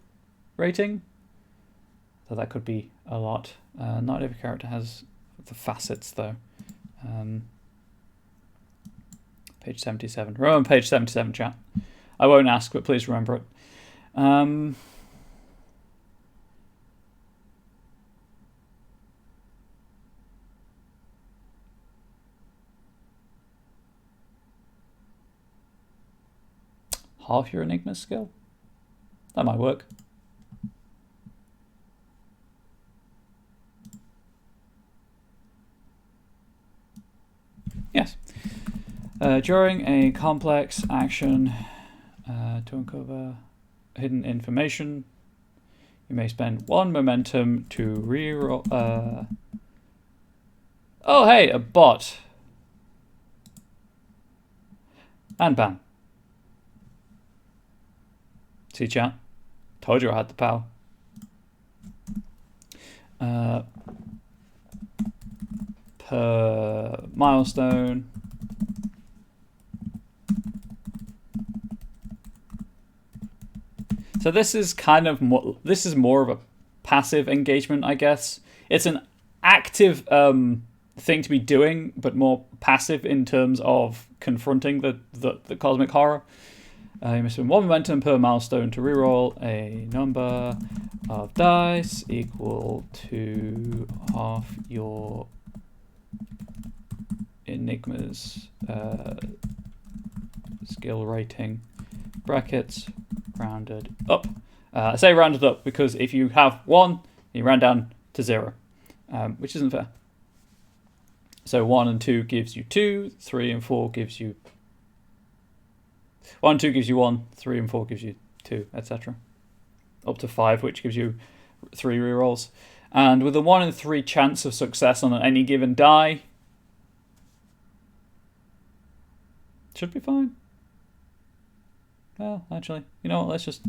rating. So that could be a lot. Not every character has the facets, though. Page 77. Remember page 77, chat. I won't ask, but please remember it. Half your Enigma skill? That might work. Yes. During a complex action to uncover hidden information, you may spend 1 momentum to reroll. Oh, hey, a bot. And ban. See, chat? Told you I had the power. Per milestone. So this is kind of more, this is more of a passive engagement, I guess. It's an active thing to be doing, but more passive in terms of confronting the cosmic horror. You must spend 1 momentum per milestone to reroll a number of dice equal to half your Enigma's skill rating. Brackets, rounded up. I say rounded up because if you have 1, you round down to 0, which isn't fair. So 1 and 2 gives you 2, 3 and 4 gives you 1 and 2 gives you 1, 3 and 4 gives you 2, etc. Up to 5, which gives you 3 rerolls. And with a 1 in 3 chance of success on any given die, should be fine. Well, actually, you know what, this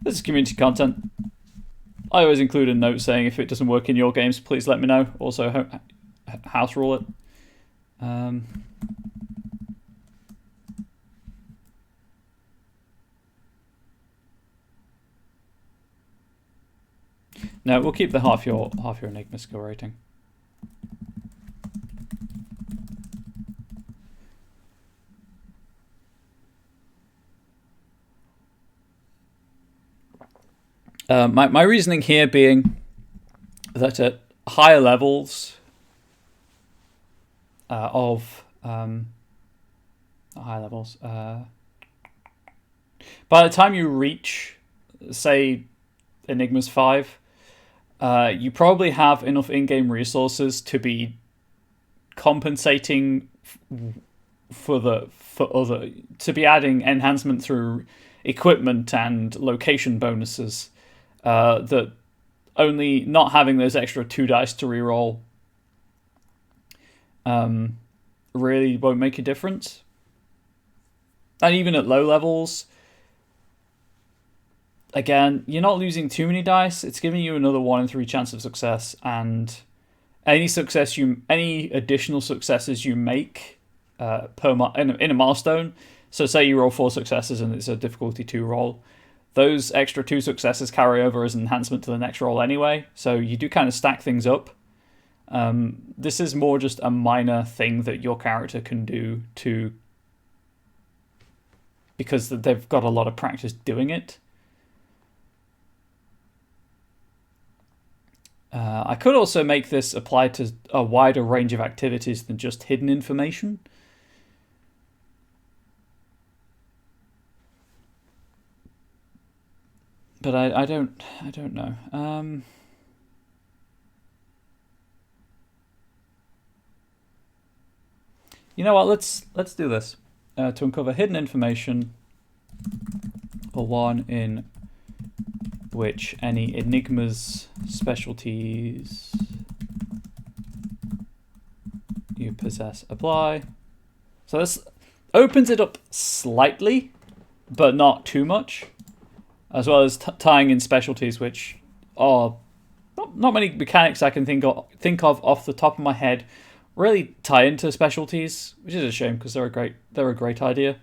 is community content. I always include a note saying if it doesn't work in your games, please let me know. Also, house rule it. No, we'll keep the half your Enigma skill rating. My reasoning here being that at higher levels by the time you reach, say, Enigma's 5, you probably have enough in-game resources to be compensating to be adding enhancement through equipment and location bonuses. That only not having those extra 2 dice to reroll really won't make a difference. And even at low levels, again, you're not losing too many dice. It's giving you another 1 in 3 chance of success, and any additional successes you make in a milestone. So say you roll 4 successes and it's a difficulty 2 roll. Those extra 2 successes carry over as an enhancement to the next roll anyway. So you do kind of stack things up. This is more just a minor thing that your character can do because they've got a lot of practice doing it. I could also make this apply to a wider range of activities than just hidden information. But I don't know. You know what? Let's do this. To uncover hidden information, or one in which any enigmas, specialties you possess apply. So this opens it up slightly, but not too much, as well as tying in specialties, which are not many mechanics I can think of off the top of my head really tie into specialties, which is a shame because they're a great idea.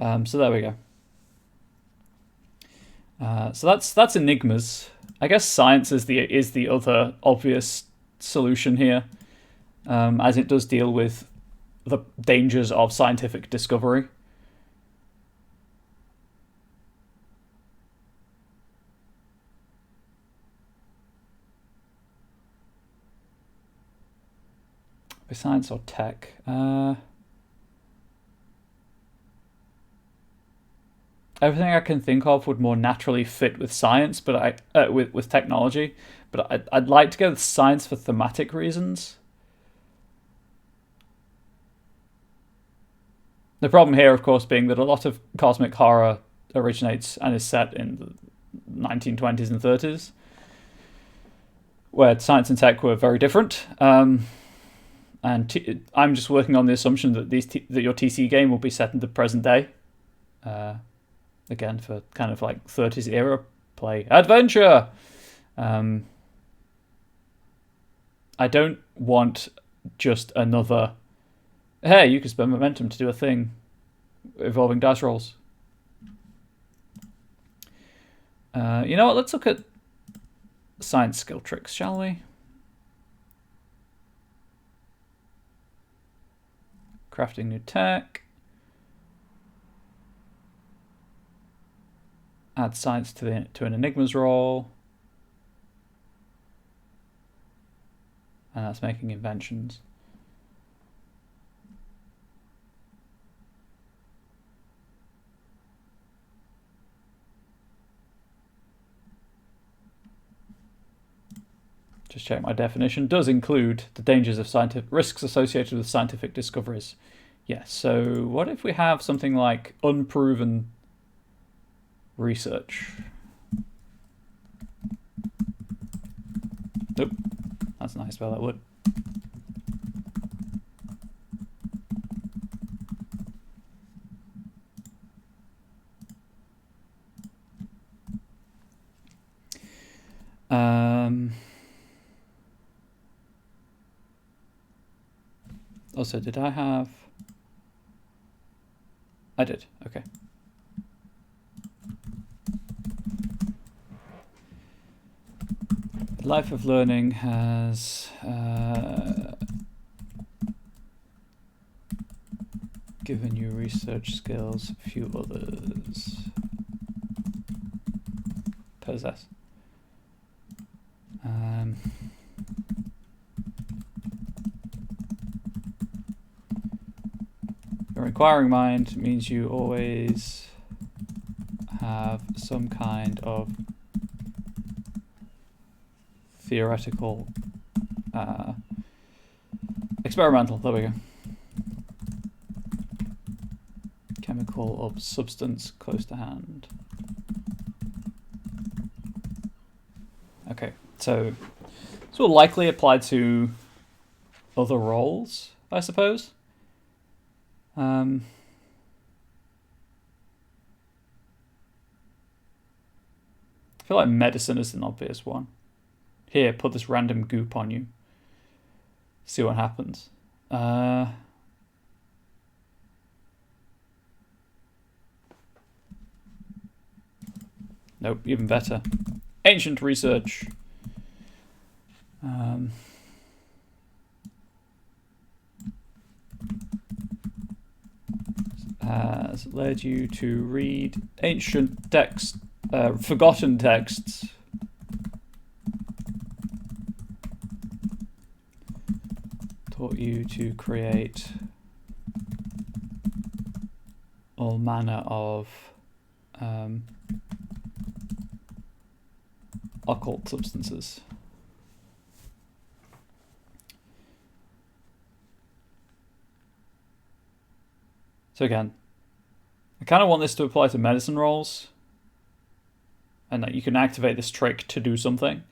So there we go. So that's enigmas. I guess science is the other obvious solution here, as it does deal with the dangers of scientific discovery. Science or tech? Everything I can think of would more naturally fit with science, but with technology. But I'd like to go with science for thematic reasons. The problem here, of course, being that a lot of cosmic horror originates and is set in the 1920s and 30s, where science and tech were very different. And I'm just working on the assumption that that your TC game will be set in the present day. Again, for kind of like 30s era play adventure. I don't want just another, hey, you can spend momentum to do a thing involving dice rolls. You know what? Let's look at science skill tricks, shall we? Crafting new tech. Add science to an enigmas roll. And that's making inventions. Just check my definition. Does include the dangers of risks associated with scientific discoveries. Yes, so what if we have something like unproven research? Nope. That's a nice spell, that would. Also, did I have... I did, okay. Life of Learning has given you research skills, a few others possess. Your inquiring mind means you always have some kind of theoretical, experimental, there we go. Chemical or substance close to hand. Okay, so this will likely apply to other roles, I suppose. I feel like medicine is an obvious one. Here, put this random goop on you. See what happens. Nope, even better. Ancient research. Has led you to read ancient texts, forgotten texts. Taught you to create all manner of occult substances. So again, I kind of want this to apply to medicine rolls, and that you can activate this trick to do something.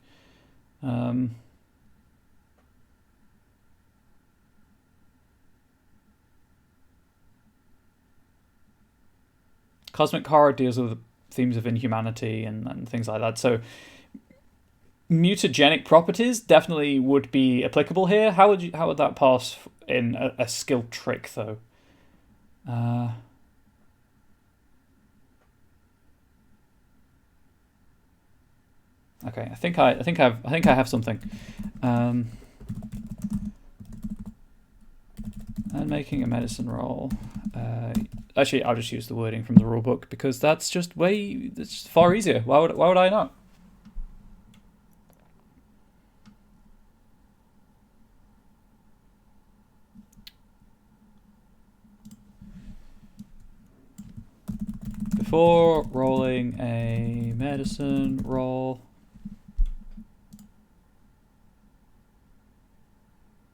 Cosmic horror deals with themes of inhumanity and things like that. So mutagenic properties definitely would be applicable here. How would that pass in a skill trick though? Okay, I think I have something. And making a medicine roll. Actually, I'll just use the wording from the rulebook because that's just it's far easier. Why would I not? Before rolling a medicine roll.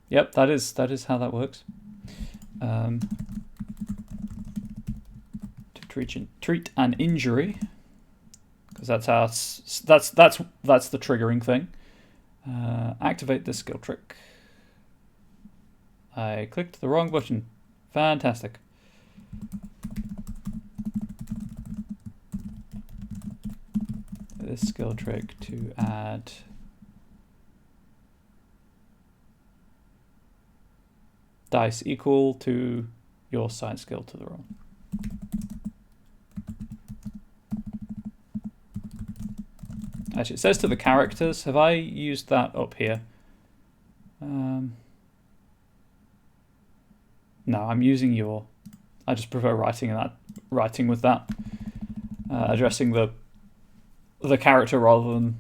Yep, that is how that works. To treat an injury, because that's the triggering thing. Activate this skill trick. I clicked the wrong button. Fantastic. This skill trick to add dice equal to your side skill to the roll. Actually, it says to the characters. Have I used that up here? No, I'm using your. I just prefer writing with that, addressing the character rather than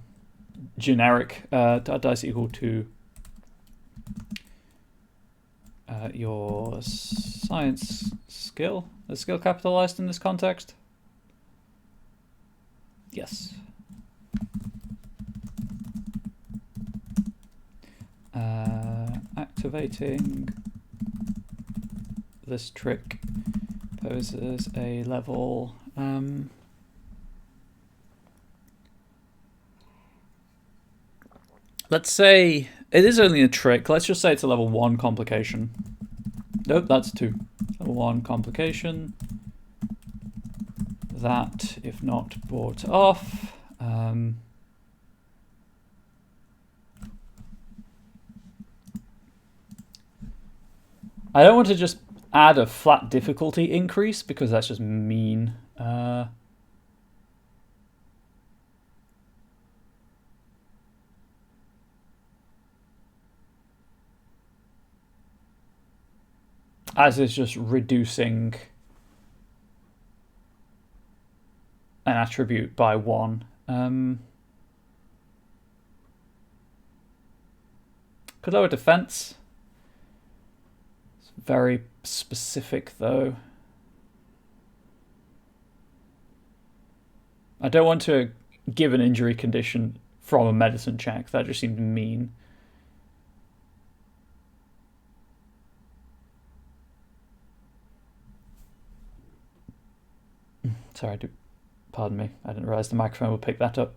generic. Dice equal to your science skill. Is skill capitalized in this context? Yes. Activating this trick poses a level. Let's say it is only a trick. Let's just say it's a level 1 complication. Nope, that's 2. Level 1 complication. That, if not bought off, I don't want to just add a flat difficulty increase because that's just mean. as is just reducing an attribute by 1. Could lower defense. It's very specific, though. I don't want to give an injury condition from a medicine check. That just seemed mean. Sorry, pardon me. I didn't realize the microphone would pick that up.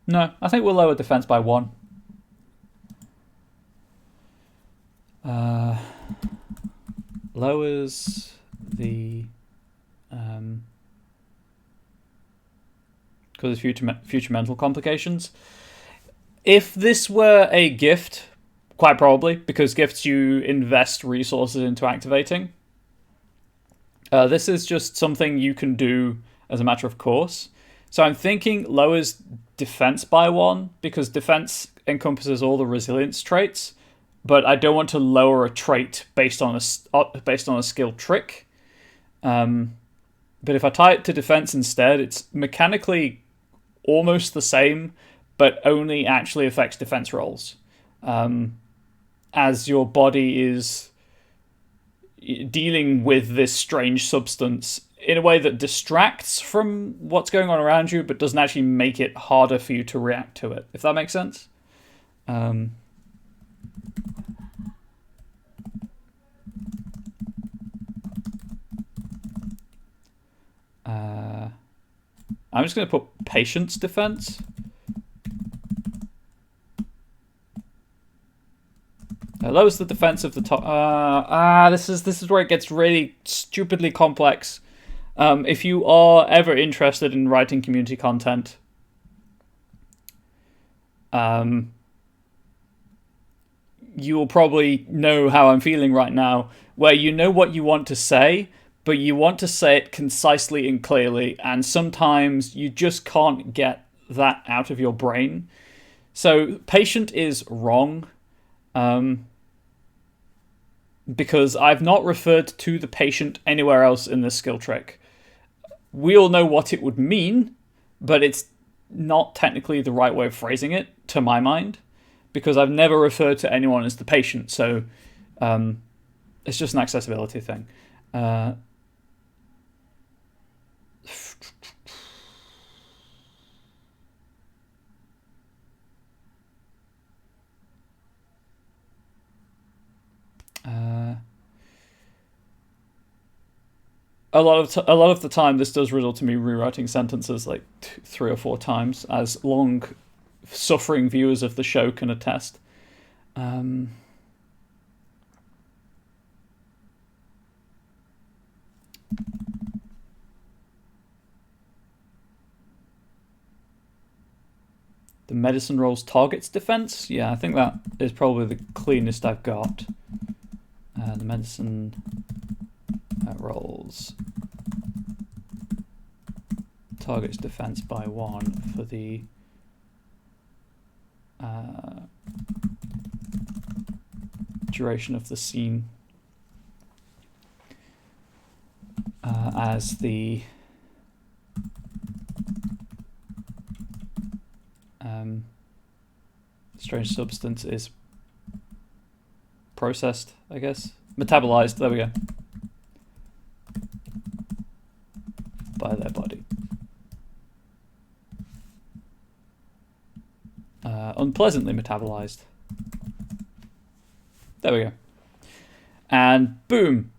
No, I think we'll lower defense by 1. Lowers the because of future mental complications. If this were a gift, quite probably, because gifts you invest resources into activating. This is just something you can do as a matter of course. So I'm thinking lowers defense by 1, because defense encompasses all the resilience traits, but I don't want to lower a trait based on a skill trick. But if I tie it to defense instead, it's mechanically almost the same, but only actually affects defense rolls. As your body is dealing with this strange substance in a way that distracts from what's going on around you, but doesn't actually make it harder for you to react to it, if that makes sense. I'm just going to put patience defense. Lowers the defense of the top. This is where it gets really stupidly complex. If you are ever interested in writing community content, you will probably know how I'm feeling right now, where you know what you want to say, but you want to say it concisely and clearly, and sometimes you just can't get that out of your brain. So patient is wrong, because I've not referred to the patient anywhere else in this skill trick. We all know what it would mean, but it's not technically the right way of phrasing it, to my mind, because I've never referred to anyone as the patient, so it's just an accessibility thing. A lot of the time, this does result in me rewriting sentences like 3 or 4 times, as long suffering viewers of the show can attest. The medicine rolls targets defense. Yeah, I think that is probably the cleanest I've got. The medicine rolls targets defense by 1 for the duration of the scene, as the strange substance is processed, I guess. Metabolized, there we go. By their body. Unpleasantly metabolized. There we go. And boom.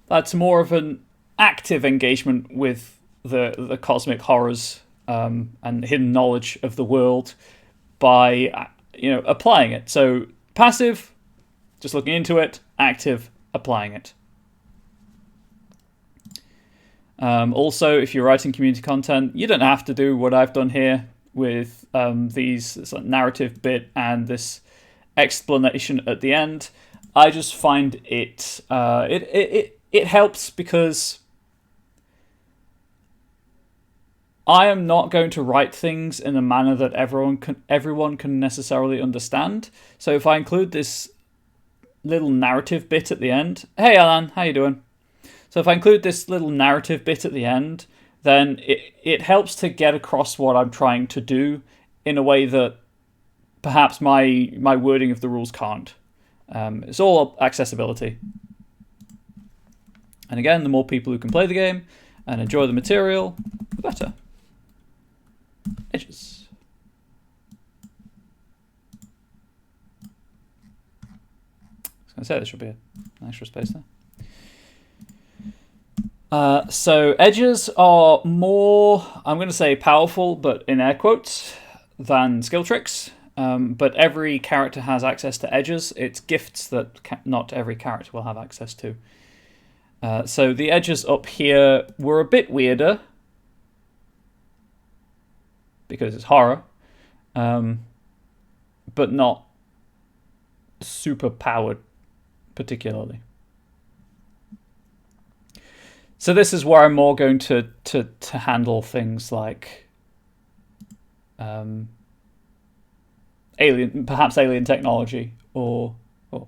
That's more of an active engagement with the cosmic horrors and hidden knowledge of the world by applying it. So passive, just looking into it. Active, applying it. Also, if you're writing community content, you don't have to do what I've done here with this narrative bit and this explanation at the end. I just find it helps because I am not going to write things in a manner that everyone can necessarily understand. So if I include this little narrative bit at the end, hey Alan, how you doing? So if I include this little narrative bit at the end, then it helps to get across what I'm trying to do in a way that perhaps my wording of the rules can't. It's all accessibility. And again, the more people who can play the game and enjoy the material, the better. Edges. I was going to say there should be an extra space there. So edges are more, I'm going to say powerful, but in air quotes, than skill tricks. But every character has access to edges. It's gifts that not every character will have access to. So the edges up here were a bit weirder because it's horror, but not super powered particularly. So this is where I'm more going to handle things like perhaps alien technology or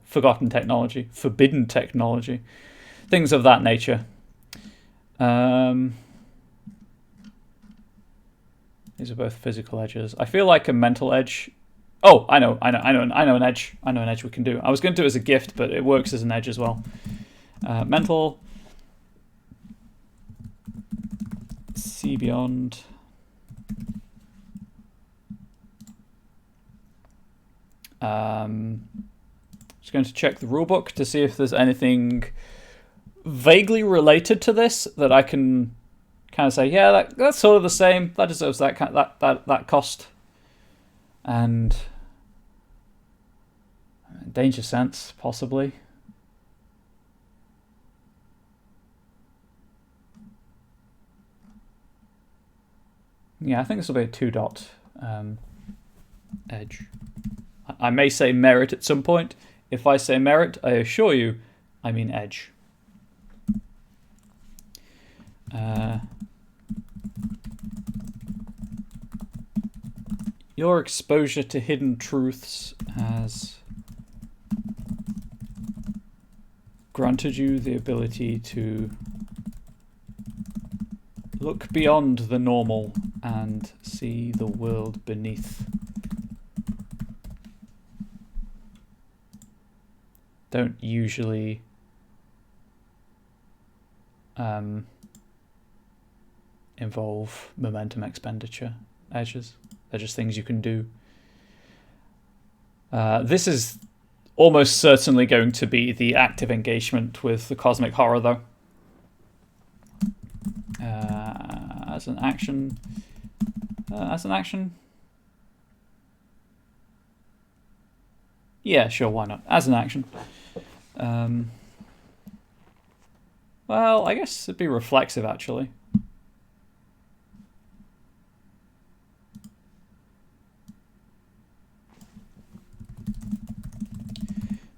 forgotten technology, forbidden technology, things of that nature. These are both physical edges. I feel like a mental edge. Oh, I know an edge. I know an edge we can do. I was going to do it as a gift, but it works as an edge as well. Mental. See beyond. Just going to check the rulebook to see if there's anything vaguely related to this that I can kind of say, yeah, that's sort of the same. That deserves that cost. And danger sense, possibly. Yeah, I think this will be a 2-dot edge. I may say merit at some point. If I say merit, I assure you, I mean edge. Your exposure to hidden truths has granted you the ability to look beyond the normal and see the world beneath. Don't usually involve momentum expenditure edges. They're just things you can do. This is almost certainly going to be the active engagement with the cosmic horror, though. As an action. Yeah, sure, why not? As an action. Well, I guess it'd be reflexive, actually.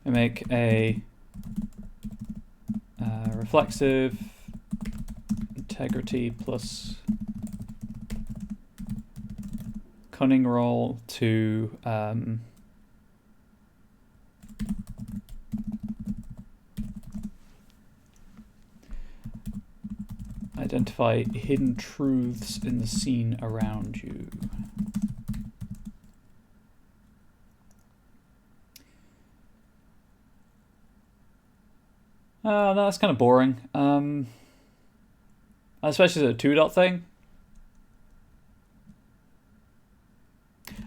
I make a reflexive integrity plus cunning roll to identify hidden truths in the scene around you. Oh, no, that's kind of boring. Especially the 2-dot thing.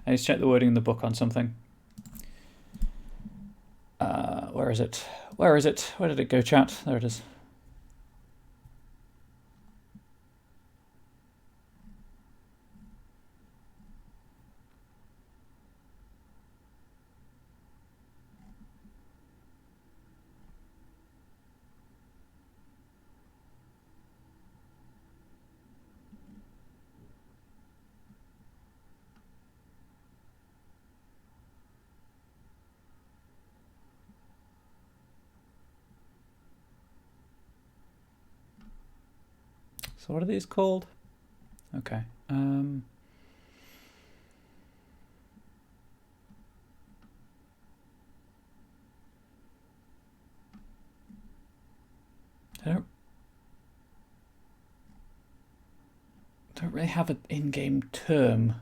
I need to check the wording in the book on something. Where is it? Where is it? Where did it go, chat? There it is. So what are these called? Okay. I don't really have an in-game term.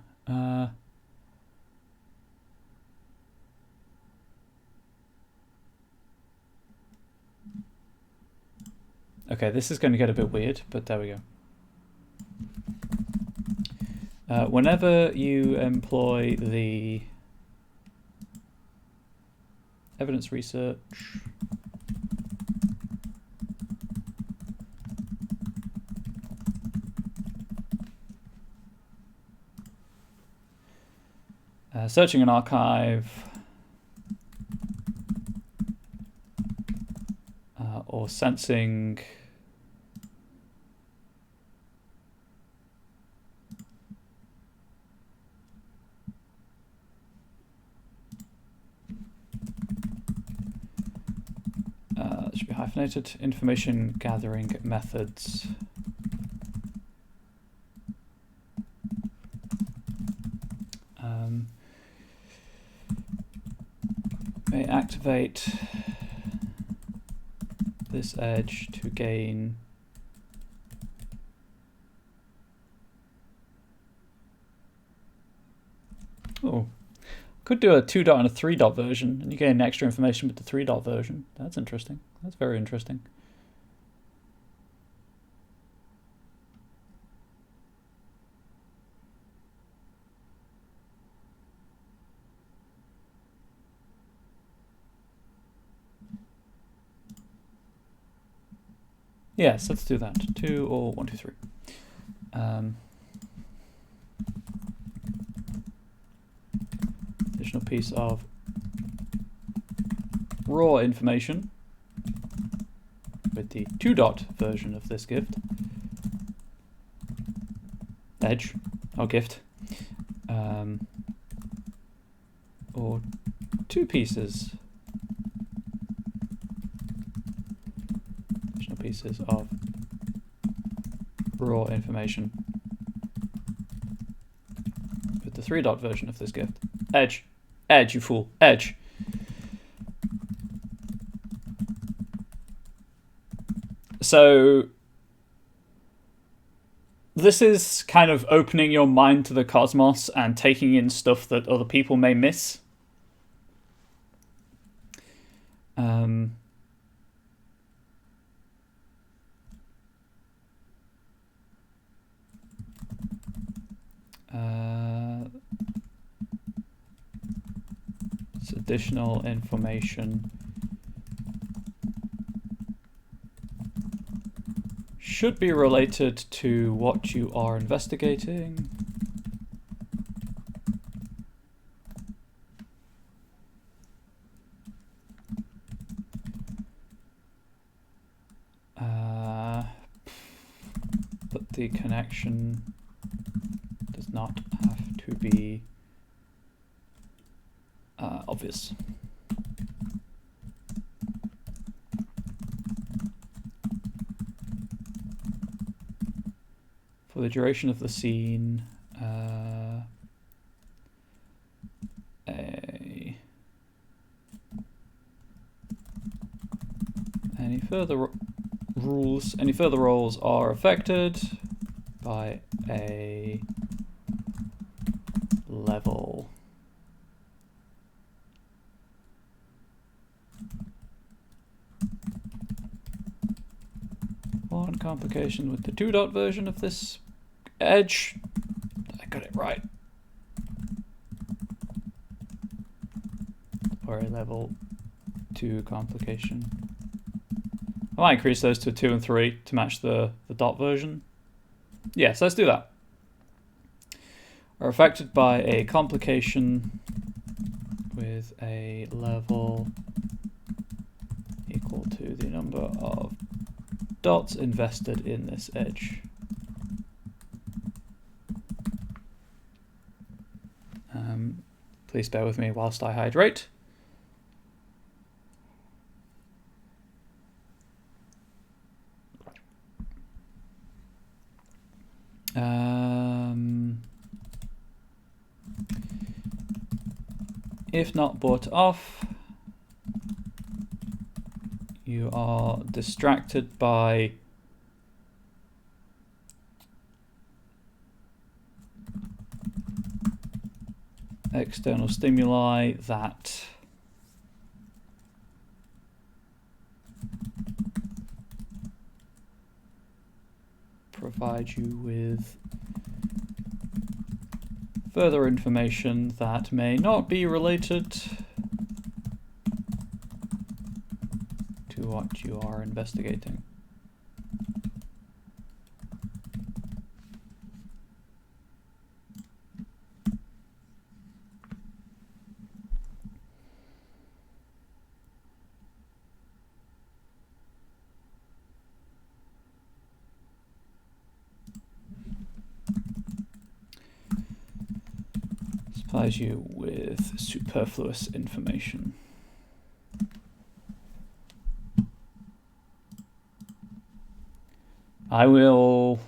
Okay, this is going to get a bit weird, but there we go. Whenever you employ the evidence research, searching an archive, or sensing it should be hyphenated, information gathering methods. May activate this edge to gain could do a 2 dot and a 3 dot version, and you gain extra information with the 3 dot version. That's interesting. That's very interesting. Yes, let's do that. 2 or 1, 2, 3. Additional piece of raw information with the 2 dot version of this gift. Edge, or gift. Or 2 pieces. Pieces of raw information with the 3 dot version of this gift. Edge. Edge, you fool. Edge. So this is kind of opening your mind to the cosmos and taking in stuff that other people may miss. It's additional information should be related to what you are investigating. But the connection does not have to be obvious. For the duration of the scene, any further roles are affected by a level. One complication with the 2 dot version of this edge. I got it right. Or a level 2 complication. I might increase those to 2 and 3 to match the dot version. Yes, let's do that. Are affected by a complication with a level equal to the number of dots invested in this edge. Please bear with me whilst I hydrate. If not bought off, you are distracted by external stimuli that provide you with further information that may not be related to what you are investigating. Supplies you with superfluous information. I will...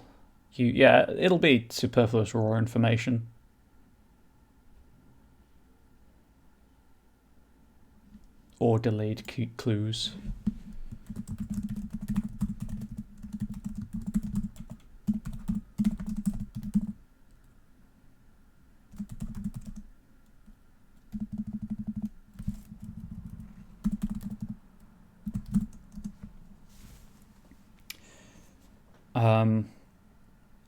yeah, it'll be superfluous raw information. Or delayed clues.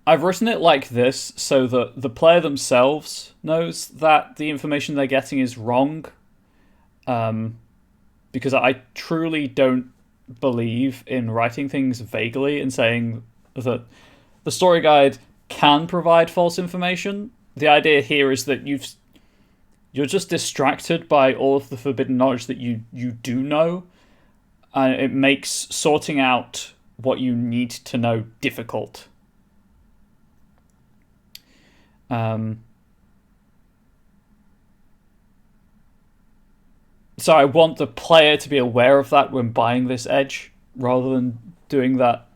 I've written it like this so that the player themselves knows that the information they're getting is wrong. Because I truly don't believe in writing things vaguely and saying that the story guide can provide false information. The idea here is that you're just distracted by all of the forbidden knowledge that you do know, and it makes sorting out what you need to know difficult. So I want the player to be aware of that when buying this edge, rather than doing that,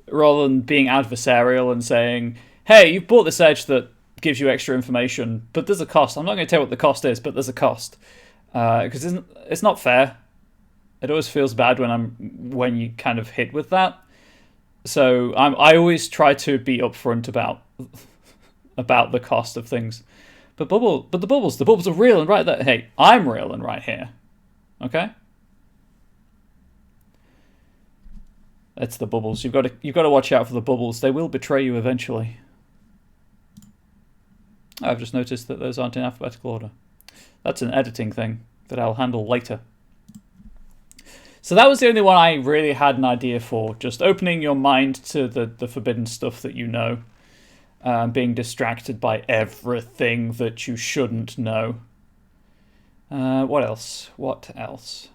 rather than being adversarial and saying, hey, you've bought this edge that gives you extra information, but there's a cost. I'm not going to tell you what the cost is, but there's a cost. Because it's not fair. It always feels bad when you kind of hit with that. So I always try to be upfront about the cost of things. But the bubbles are real and right there. Hey, I'm real and right here. Okay? It's the bubbles. You've got to watch out for the bubbles. They will betray you eventually. I've just noticed that those aren't in alphabetical order. That's an editing thing that I'll handle later. So that was the only one I really had an idea for. Just opening your mind to the forbidden stuff that you know. Being distracted by everything that you shouldn't know. What else? What else?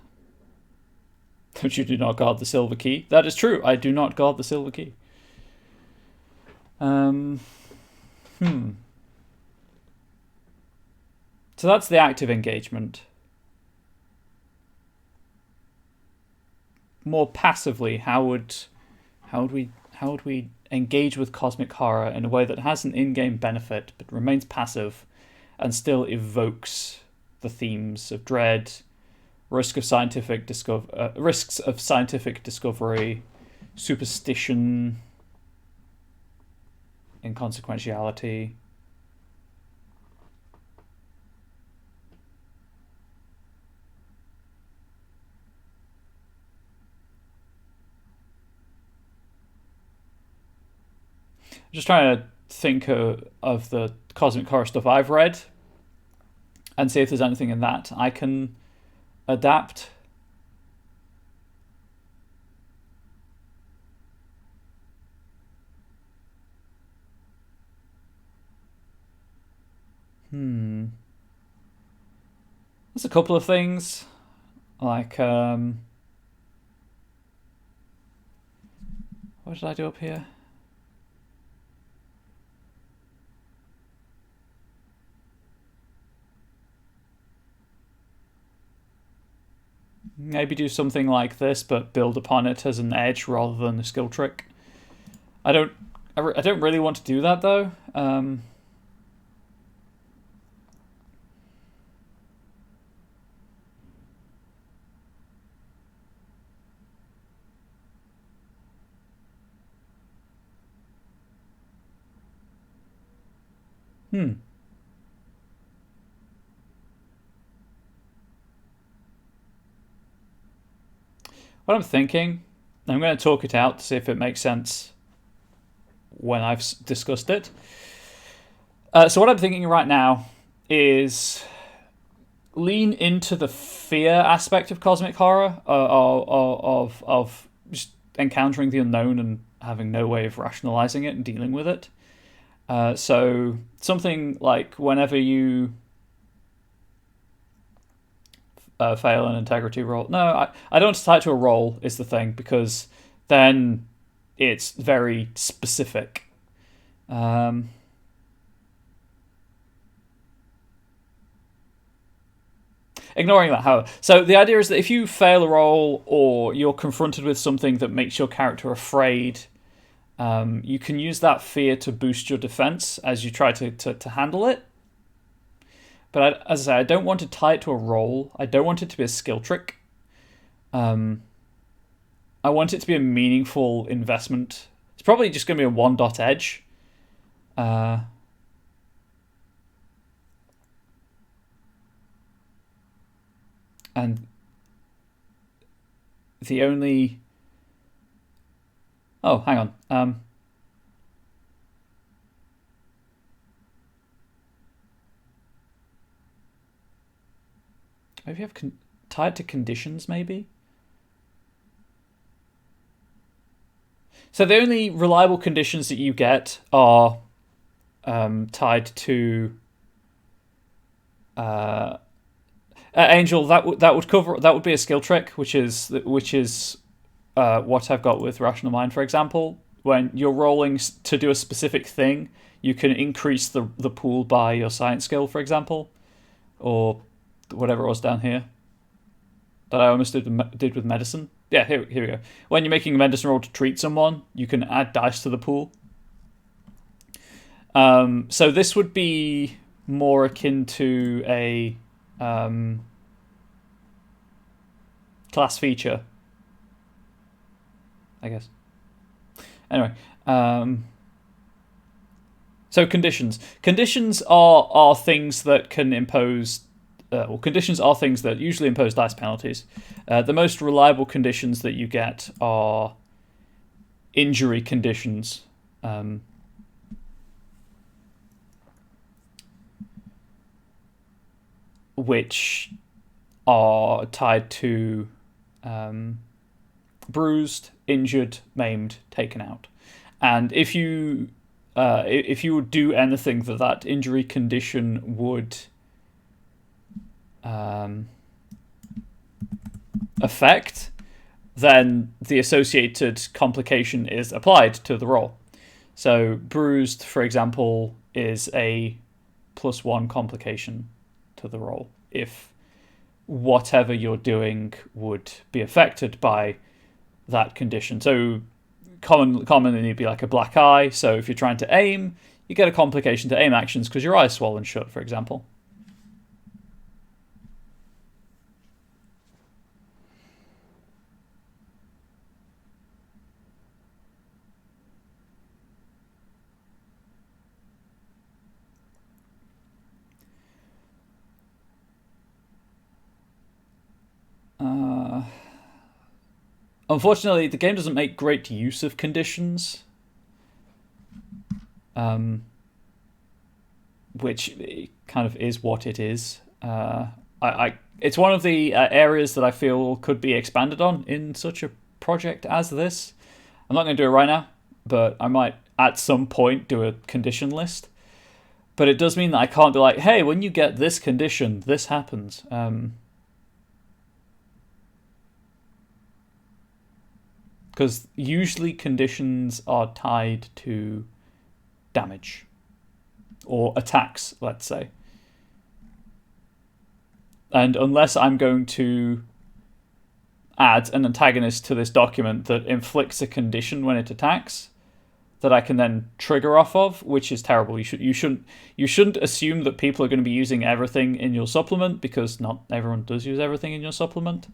That you do not guard the silver key. That is true. I do not guard the silver key. So that's the active engagement. More passively, how would we engage with cosmic horror in a way that has an in-game benefit but remains passive and still evokes the themes of dread, risks of scientific discovery, superstition, inconsequentiality. Just trying to think of the cosmic horror stuff I've read and see if there's anything in that I can adapt. There's a couple of things, like what did I do up here? Maybe do something like this, but build upon it as an edge rather than a skill trick. I don't really want to do that though. What I'm thinking, I'm going to talk it out to see if it makes sense when I've discussed it. So what I'm thinking right now is lean into the fear aspect of cosmic horror, of just encountering the unknown and having no way of rationalizing it and dealing with it. So something like whenever you fail an integrity roll. No, I don't want to tie it to a roll is the thing, because then it's very specific. Ignoring that, however. So the idea is that if you fail a roll or you're confronted with something that makes your character afraid, you can use that fear to boost your defense as you try to handle it. But as I say, I don't want to tie it to a roll. I don't want it to be a skill trick. I want it to be a meaningful investment. It's probably just going to be a 1-dot edge. And the only... Oh, hang on. Maybe you have tied to conditions, maybe? So the only reliable conditions that you get are tied to Angel. That would be a skill trick, which is what I've got with Rational Mind, for example. When you're rolling to do a specific thing, you can increase the pool by your science skill, for example, or whatever it was down here that I almost did with medicine. Yeah, here we go. When you're making a medicine roll to treat someone, you can add dice to the pool. So this would be more akin to a class feature, I guess. Anyway, so conditions. Conditions are things that can impose. Conditions are things that usually impose dice penalties. The most reliable conditions that you get are injury conditions. Which are tied to bruised, injured, maimed, taken out. And if you would do anything that injury condition would affect, then the associated complication is applied to the roll. So bruised, for example, is a +1 complication to the roll if whatever you're doing would be affected by that condition. So commonly it'd be like a black eye. So if you're trying to aim, you get a complication to aim actions because your eye's swollen shut, for example. Unfortunately, the game doesn't make great use of conditions, which kind of is what it is. It's one of the areas that I feel could be expanded on in such a project as this. I'm not going to do it right now, but I might at some point do a condition list. But it does mean that I can't be like, hey, when you get this condition, this happens. Because usually conditions are tied to damage or attacks, let's say. And unless I'm going to add an antagonist to this document that inflicts a condition when it attacks, that I can then trigger off of, which is terrible. You shouldn't assume that people are going to be using everything in your supplement, because not everyone does use everything in your supplement.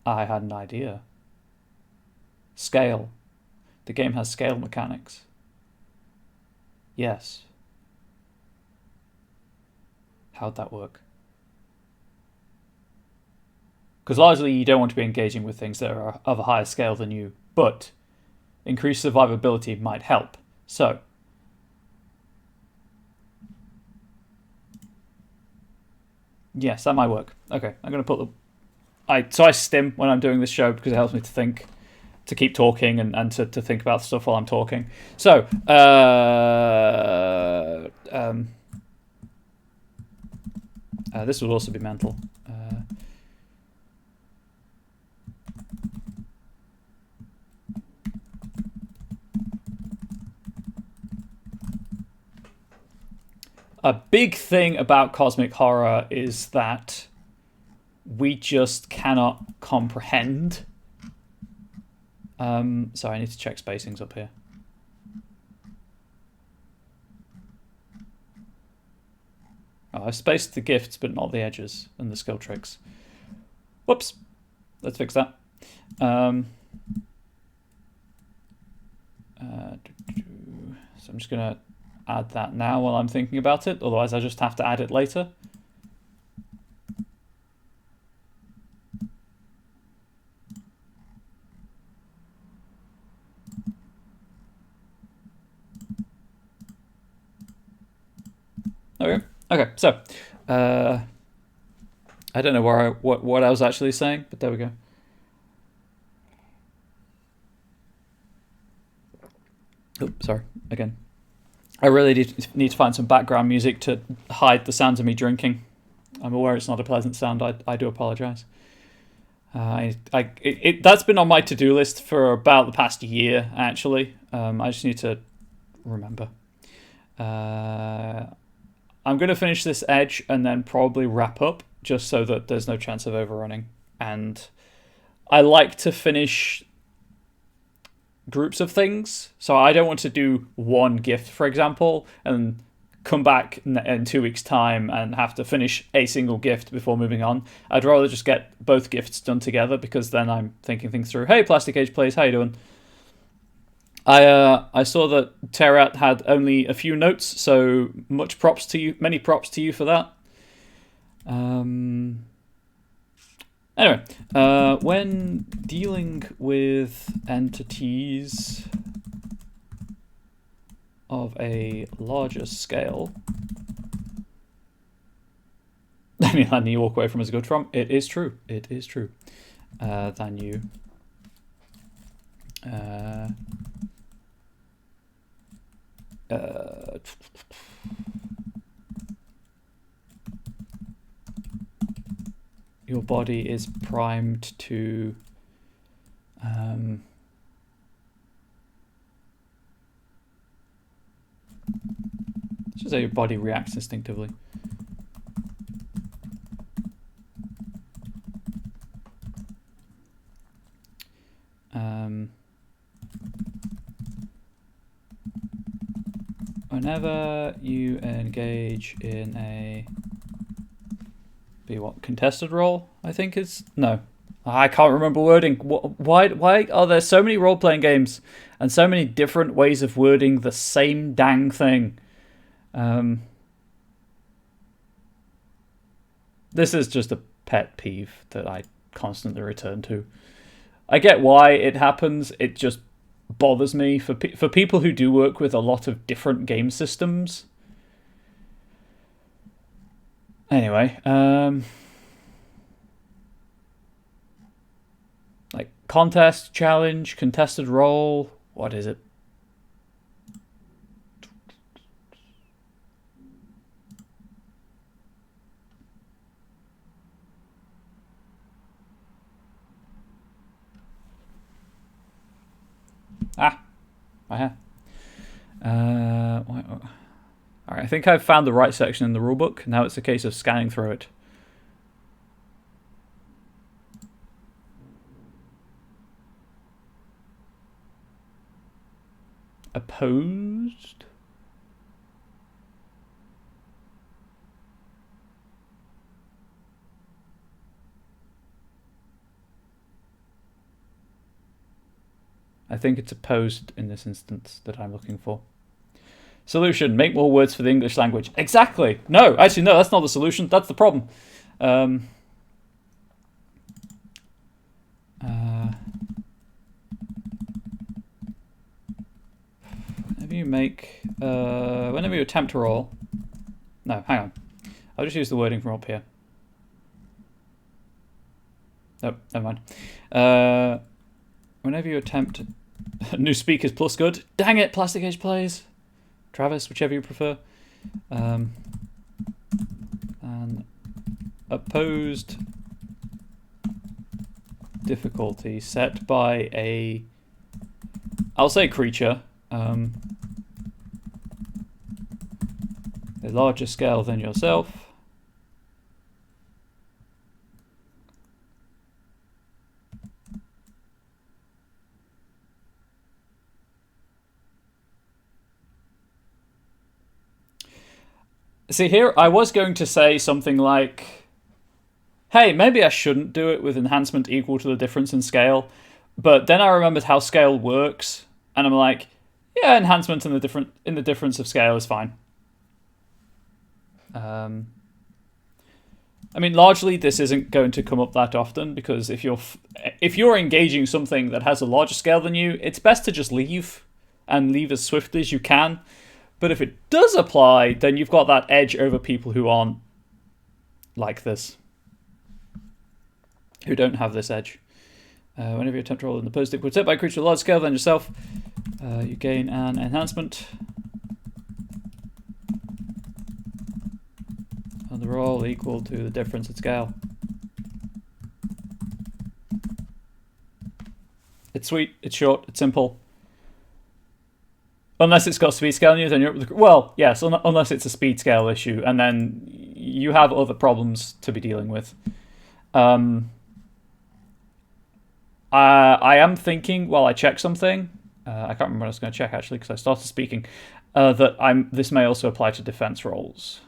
I had an idea. Scale. The game has scale mechanics. Yes. How'd that work? Because largely you don't want to be engaging with things that are of a higher scale than you, but increased survivability might help. So, yes, that might work. Okay, I'm going to put the... So I stim when I'm doing this show because it helps me to think, to keep talking and to think about stuff while I'm talking. So, this would also be mental. A big thing about cosmic horror is that we just cannot comprehend. Sorry, I need to check spacings up here. Oh, I've spaced the gifts, but not the edges and the skill tricks. Whoops. Let's fix that. So I'm just going to add that now while I'm thinking about it. Otherwise, I just have to add it later. Okay, so I don't know where what I was actually saying, but there we go. Oh, sorry, again. I really need to find some background music to hide the sounds of me drinking. I'm aware it's not a pleasant sound. I do apologize. That's been on my to-do list for about the past year, actually. I just need to remember. I'm going to finish this edge and then probably wrap up, just so that there's no chance of overrunning. And I like to finish groups of things, so I don't want to do one gift, for example, and come back in 2 weeks' time and have to finish a single gift before moving on. I'd rather just get both gifts done together, because then I'm thinking things through. Hey, Plastic Age Plays, how you doing? I saw that Terat had only a few notes, so much props to you. Many props to you for that. Anyway, when dealing with entities of a larger scale, any land you walk away from is good from. It is true. It is true. Than you. Your body is primed to just say your body reacts instinctively. Whenever you engage in a contested role, I think is no. I can't remember wording. Why are there so many role-playing games and so many different ways of wording the same dang thing? This is just a pet peeve that I constantly return to. I get why it happens. It just bothers me for people who do work with a lot of different game systems. Anyway, like contest, challenge, contested role. What is it? I have. Alright, I think I've found the right section in the rulebook. Now it's a case of scanning through it. Opposed? I think it's opposed in this instance that I'm looking for. Solution, make more words for the English language. Exactly. No, actually, no, that's not the solution. That's the problem. Whenever you attempt to roll. No, hang on. I'll just use the wording from up here. Nope, never mind. Whenever you attempt new speakers plus good. Dang it, Plastic Age Plays. Travis, whichever you prefer. And opposed difficulty set by a, I'll say creature, a larger scale than yourself. See here, I was going to say something like, hey, maybe I shouldn't do it with enhancement equal to the difference in scale, but then I remembered how scale works, and I'm like, yeah, enhancement in the difference of scale is fine. I mean, largely this isn't going to come up that often, because if you're engaging something that has a larger scale than you, it's best to just leave, and leave as swiftly as you can. But if it does apply, then you've got that edge over people who aren't like this, who don't have this edge. Whenever you attempt to roll in the post equal set by a creature of large scale than yourself, you gain an enhancement on the roll equal to the difference in scale. It's sweet, it's short, it's simple. Unless it's got speed scale in you, then you're... Well, yes, unless it's a speed scale issue, and then you have other problems to be dealing with. I am thinking, while I check something, I can't remember what I was going to check, actually, because I started speaking, that this may also apply to defense rolls.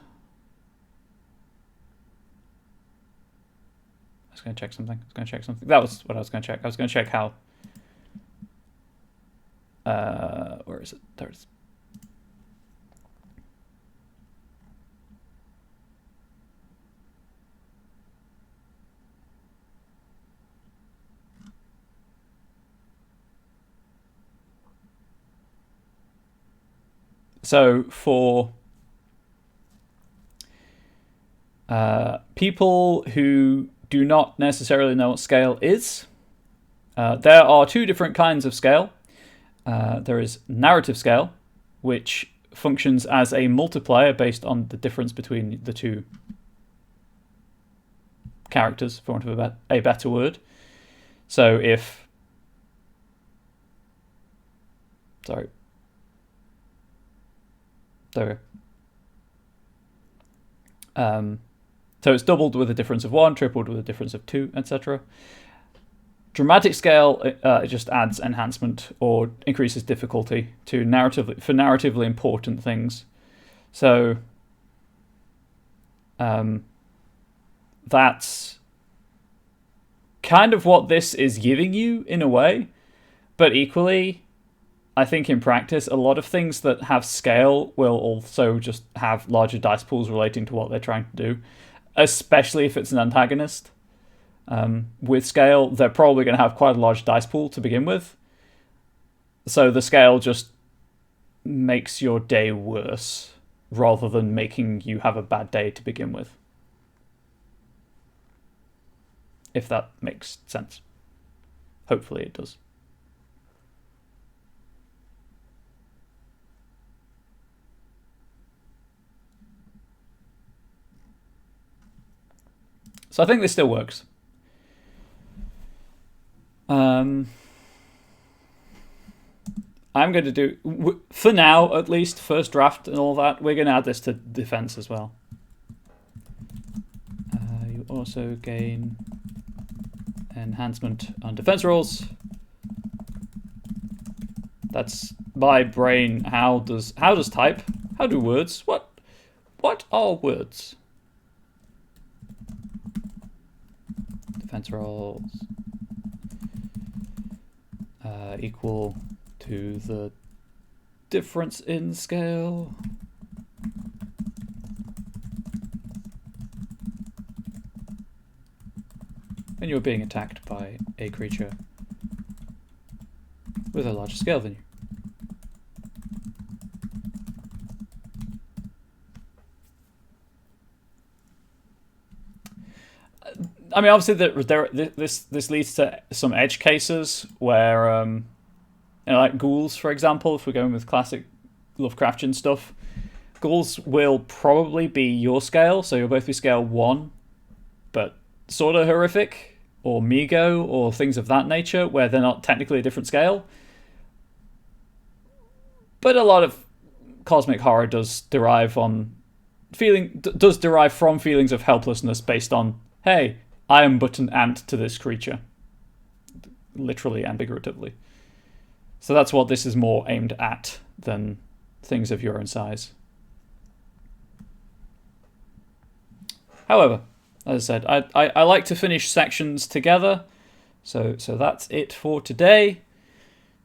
I was going to check something. That was what I was going to check. I was going to check how... where is it? There it is. So for people who do not necessarily know what scale is, there are two different kinds of scale. There is narrative scale, which functions as a multiplier based on the difference between the two characters, for want of a better word. So if... Sorry. There. So it's doubled with a difference of 1, tripled with a difference of 2, etc. Dramatic scale just adds enhancement or increases difficulty to narratively important things. So that's kind of what this is giving you in a way, but equally, I think in practice, a lot of things that have scale will also just have larger dice pools relating to what they're trying to do, especially if it's an antagonist. With scale, they're probably going to have quite a large dice pool to begin with. So the scale just makes your day worse rather than making you have a bad day to begin with. If that makes sense. Hopefully it does. So I think this still works. I'm going to do, for now at least, first draft and all that, we're going to add this to defense as well. You also gain enhancement on defense rolls. That's my brain. How does type? How do words? What are words? Defense rolls. equal to the difference in scale. When you're being attacked by a creature with a larger scale than you. I mean, obviously, this leads to some edge cases where, you know, like ghouls, for example, if we're going with classic Lovecraftian stuff, ghouls will probably be your scale, so you'll both be scale 1, but sort of horrific, or Migo, or things of that nature, where they're not technically a different scale. But a lot of cosmic horror does derive from feelings of helplessness based on, hey, I am but an ant to this creature. Literally and figuratively. So that's what this is more aimed at than things of your own size. However, as I said, I like to finish sections together. So that's it for today.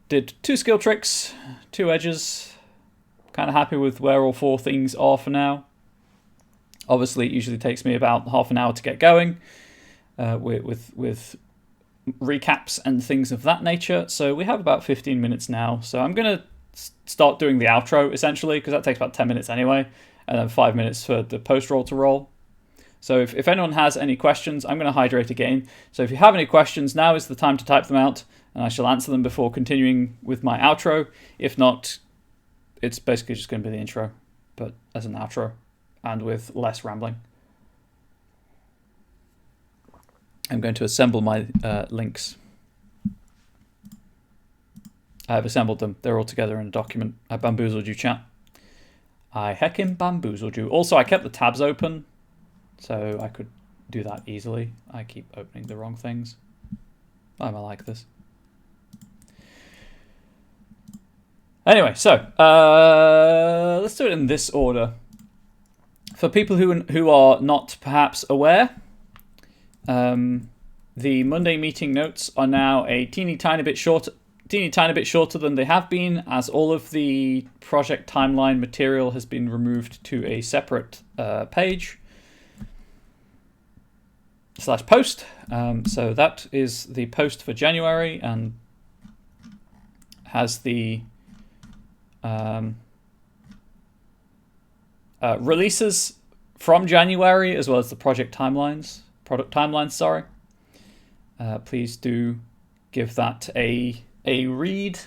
Did 2 skill tricks, 2 edges. Kind of happy with where all 4 things are for now. Obviously, it usually takes me about half an hour to get going with recaps and things of that nature. So we have about 15 minutes now. So I'm going to start doing the outro, essentially, because that takes about 10 minutes anyway, and then 5 minutes for the post-roll to roll. So if anyone has any questions, I'm going to hydrate again. So if you have any questions, now is the time to type them out, and I shall answer them before continuing with my outro. If not, it's basically just going to be the intro, but as an outro, and with less rambling. I'm going to assemble my links. I have assembled them. They're all together in a document. I bamboozled you, chat. I heckin' bamboozled you. Also, I kept the tabs open, so I could do that easily. I keep opening the wrong things. Why am I like this? Anyway, so let's do it in this order. For people who are not perhaps aware, the Monday meeting notes are now a teeny tiny bit shorter than they have been, as all of the project timeline material has been removed to a separate page / post. So that is the post for January and has the releases from January as well as the product timelines. Sorry. Please do give that a read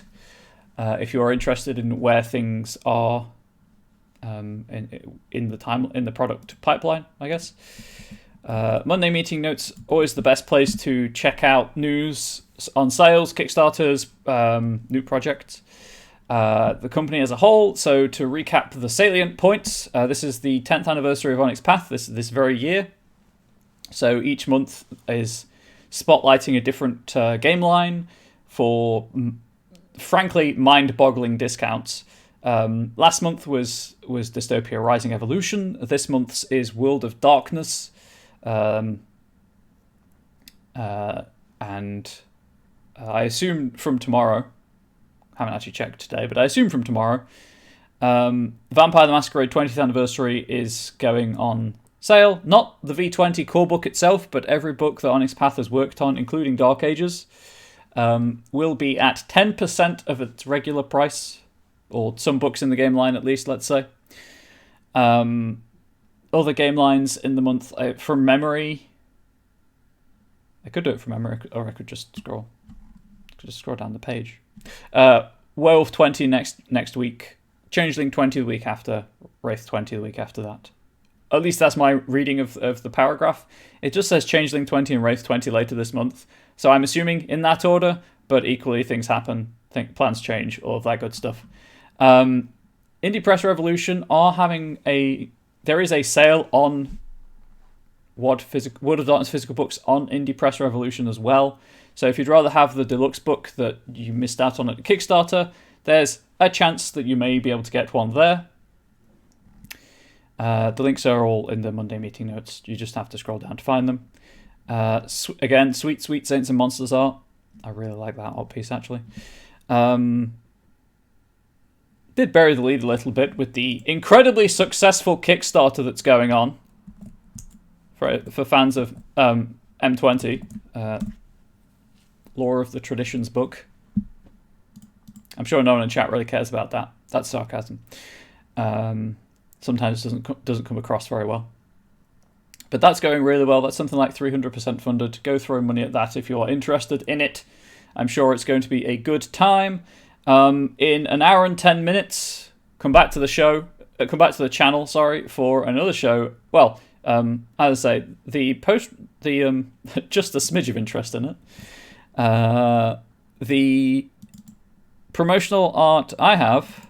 if you are interested in where things are in the product pipeline, I guess. Monday meeting notes, always the best place to check out news on sales, Kickstarters, new projects, the company as a whole. So to recap the salient points, this is the 10th anniversary of Onyx Path this very year. So each month is spotlighting a different game line for, frankly, mind-boggling discounts. Last month was Dystopia Rising Evolution. This month's is World of Darkness. And I assume from tomorrow, haven't actually checked today, but I assume from tomorrow, Vampire the Masquerade 20th Anniversary is going on sale. Not the V20 core book itself, but every book that Onyx Path has worked on, including Dark Ages, will be at 10% of its regular price, or some books in the game line at least, let's say. Other game lines in the month, from memory, I could do it from memory, or I could just scroll. Down the page. Werewolf 20 next week, Changeling 20 the week after, Wraith 20 the week after that. At least that's my reading of the paragraph. It just says Changeling 20 and Wraith 20 later this month, so I'm assuming in that order, but equally things happen, plans change, all of that good stuff. Indie Press Revolution are having there is a sale on World of Darkness physical books on Indie Press Revolution as well. So if you'd rather have the deluxe book that you missed out on at Kickstarter, there's a chance that you may be able to get one there. The links are all in the Monday meeting notes. You just have to scroll down to find them. Again, Sweet Saints and Monsters art. I really like that art piece, actually. Did bury the lead a little bit with the incredibly successful Kickstarter that's going on for fans of M20, Lore of the Traditions book. I'm sure no one in chat really cares about that. That's sarcasm. Sometimes it doesn't come across very well. But that's going really well. That's something like 300% funded. Go throw money at that if you're interested in it. I'm sure it's going to be a good time. In an hour and 10 minutes, come back to the channel, for another show. Well, as I say, just a smidge of interest in it. The promotional art I have,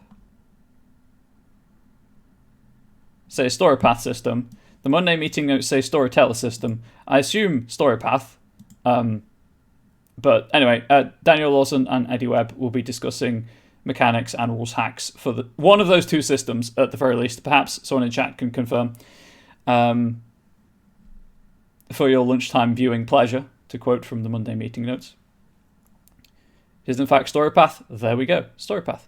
say Story Path system. The Monday meeting notes say Storyteller system. I assume Story Path. But anyway, Daniel Lawson and Eddie Webb will be discussing mechanics and rules hacks for one of those two systems at the very least. Perhaps someone in chat can confirm. For your lunchtime viewing pleasure, to quote from the Monday meeting notes. It is in fact Storypath. There we go, Storypath.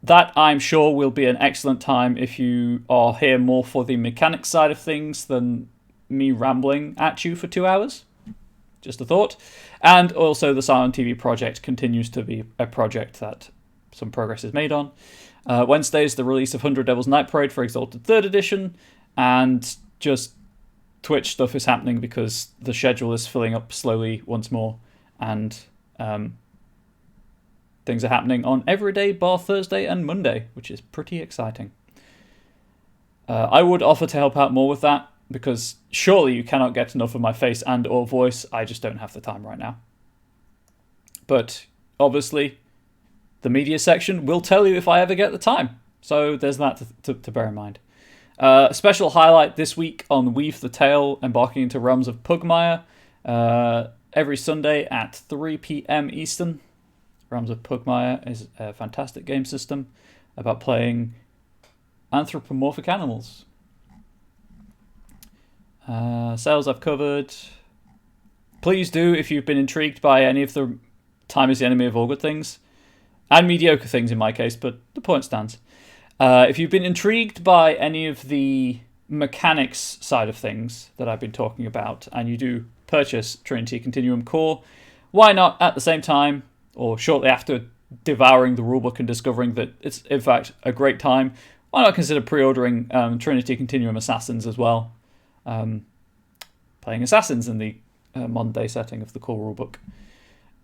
That I'm sure will be an excellent time if you are here more for the mechanics side of things than me rambling at you for 2 hours. Just a thought. And also the Silent TV project continues to be a project that some progress is made on. Wednesday's the release of 100 Devil's Night Parade for Exalted 3rd Edition, and just Twitch stuff is happening because the schedule is filling up slowly once more, and things are happening on every day bar Thursday and Monday, which is pretty exciting. I would offer to help out more with that, because surely you cannot get enough of my face and or voice. I just don't have the time right now. But obviously, the media section will tell you if I ever get the time. So there's that to bear in mind. A special highlight this week on Weave the Tale, embarking into realms of Pugmire, every Sunday at 3 p.m. Eastern. Realms of Pugmire is a fantastic game system about playing anthropomorphic animals. Sales I've covered. Please do, if you've been intrigued by any of the Time is the Enemy of All Good things, and mediocre things in my case, but the point stands. If you've been intrigued by any of the mechanics side of things that I've been talking about, and you do purchase Trinity Continuum Core, why not at the same time, or shortly after devouring the rulebook and discovering that it's in fact a great time, why not consider pre-ordering Trinity Continuum Assassins as well? Playing assassins in the modern day setting of the core rulebook.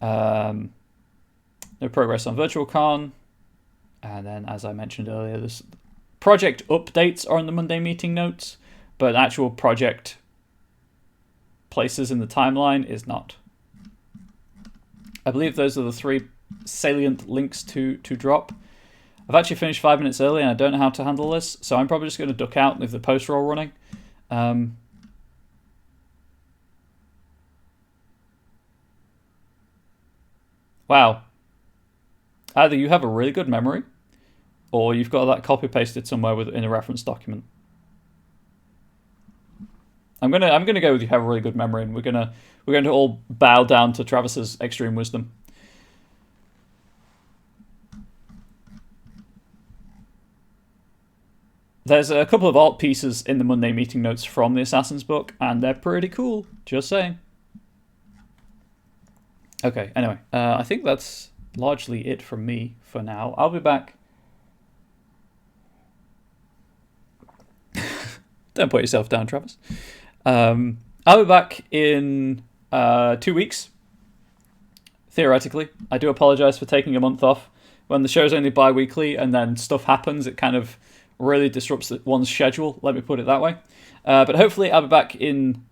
No progress on Virtual Con. And then, as I mentioned earlier, this project updates are in the Monday meeting notes, but actual project places in the timeline is not. I believe those are the 3 salient links to drop. I've actually finished 5 minutes early and I don't know how to handle this, so I'm probably just going to duck out and leave the post roll running. Wow. Either you have a really good memory, or you've got that copy pasted somewhere in a reference document. I'm gonna go with you have a really good memory, and we're going to all bow down to Travis's extreme wisdom. There's a couple of art pieces in the Monday meeting notes from the Assassin's book, and they're pretty cool. Just saying. Okay, anyway, I think that's largely it from me for now. I'll be back. Don't put yourself down, Travis. I'll be back in 2 weeks, theoretically. I do apologise for taking a month off. When the show's only bi-weekly and then stuff happens, it kind of really disrupts one's schedule, let me put it that way. But hopefully I'll be back in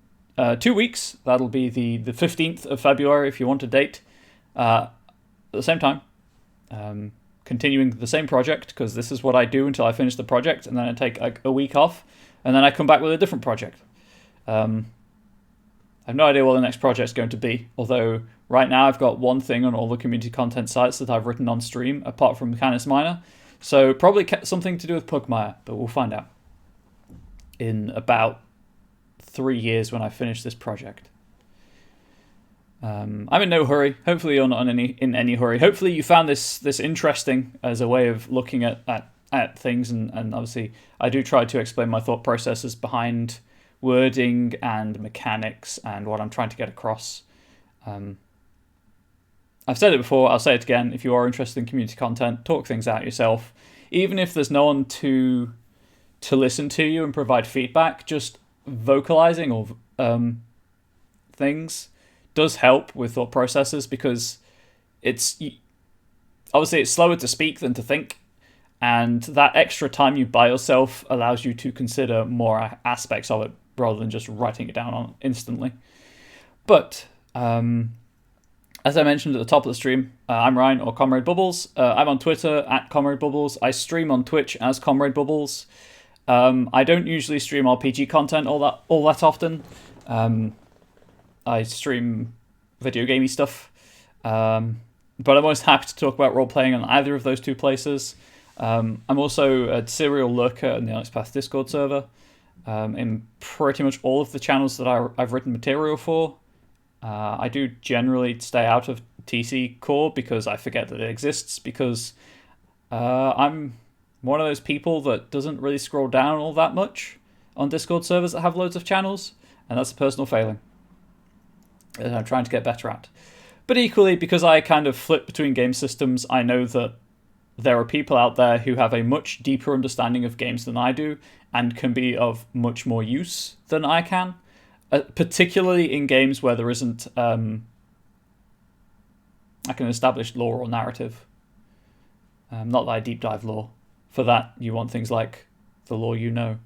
2 weeks. That'll be the 15th of February, if you want a date. At the same time, continuing the same project, because this is what I do until I finish the project, and then I take like a week off, and then I come back with a different project. I have no idea what the next project's going to be, although right now I've got one thing on all the community content sites that I've written on stream, apart from Canis Minor, so probably something to do with Pugmire, but we'll find out in about 3 years when I finish this project. I'm in no hurry. Hopefully you're not in any hurry. Hopefully you found this interesting as a way of looking at things, and obviously I do try to explain my thought processes behind wording and mechanics and what I'm trying to get across. I've said it before, I'll say it again. If you are interested in community content, talk things out yourself. Even if there's no one to listen to you and provide feedback, just vocalizing or things does help with thought processes, because it's slower to speak than to think, and that extra time you buy yourself allows you to consider more aspects of it rather than just writing it down on instantly. But as I mentioned at the top of the stream, I'm Ryan, or Comrade Bubbles. I'm on Twitter at Comrade Bubbles. I stream on Twitch as Comrade Bubbles. I don't usually stream RPG content all that often. I stream video gamey stuff, but I'm always happy to talk about role-playing on either of those two places. I'm also a serial lurker in the Onyx Path Discord server, in pretty much all of the channels that I've written material for. I do generally stay out of TC core because I forget that it exists, because I'm one of those people that doesn't really scroll down all that much on Discord servers that have loads of channels, and that's a personal failing that I'm trying to get better at. But equally, because I kind of flip between game systems, I know that there are people out there who have a much deeper understanding of games than I do and can be of much more use than I can, particularly in games where there isn't like an established lore or narrative. Not that I deep dive lore. For that, you want things like the lore you know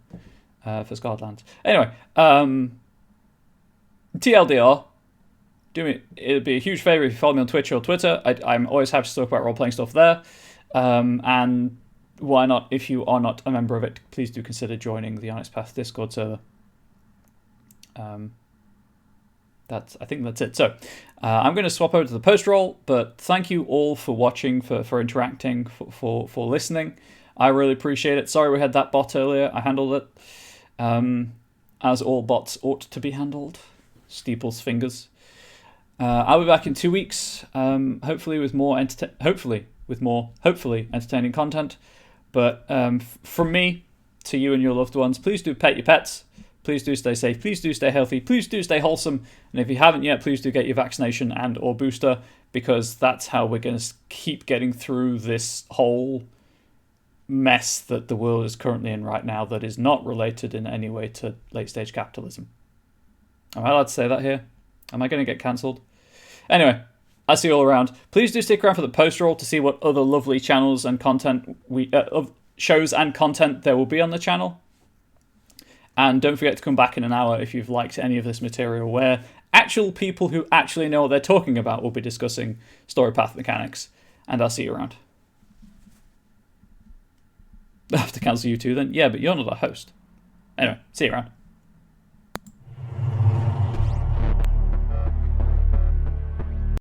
for Scotland. Anyway, TLDR, it'd be a huge favour if you follow me on Twitch or Twitter. I'm always happy to talk about role-playing stuff there. And why not, if you are not a member of it, please do consider joining the Onyx Path Discord server. I think that's it. So I'm going to swap over to the post roll, but thank you all for watching, for interacting, for listening. I really appreciate it. Sorry we had that bot earlier. I handled it as all bots ought to be handled. Steeple's fingers. I'll be back in 2 weeks, hopefully with more entertaining content. But from me to you and your loved ones, please do pet your pets. Please do stay safe. Please do stay healthy. Please do stay wholesome. And if you haven't yet, please do get your vaccination and or booster, because that's how we're going to keep getting through this whole mess that the world is currently in right now, that is not related in any way to late-stage capitalism. Am I allowed to say that here? Am I going to get cancelled? Anyway, I'll see you all around. Please do stick around for the post roll to see what other lovely channels and content shows and content there will be on the channel. And don't forget to come back in an hour if you've liked any of this material, where actual people who actually know what they're talking about will be discussing story path mechanics. And I'll see you around. I have to cancel you too then? Yeah, but you're not a host. Anyway, see you around.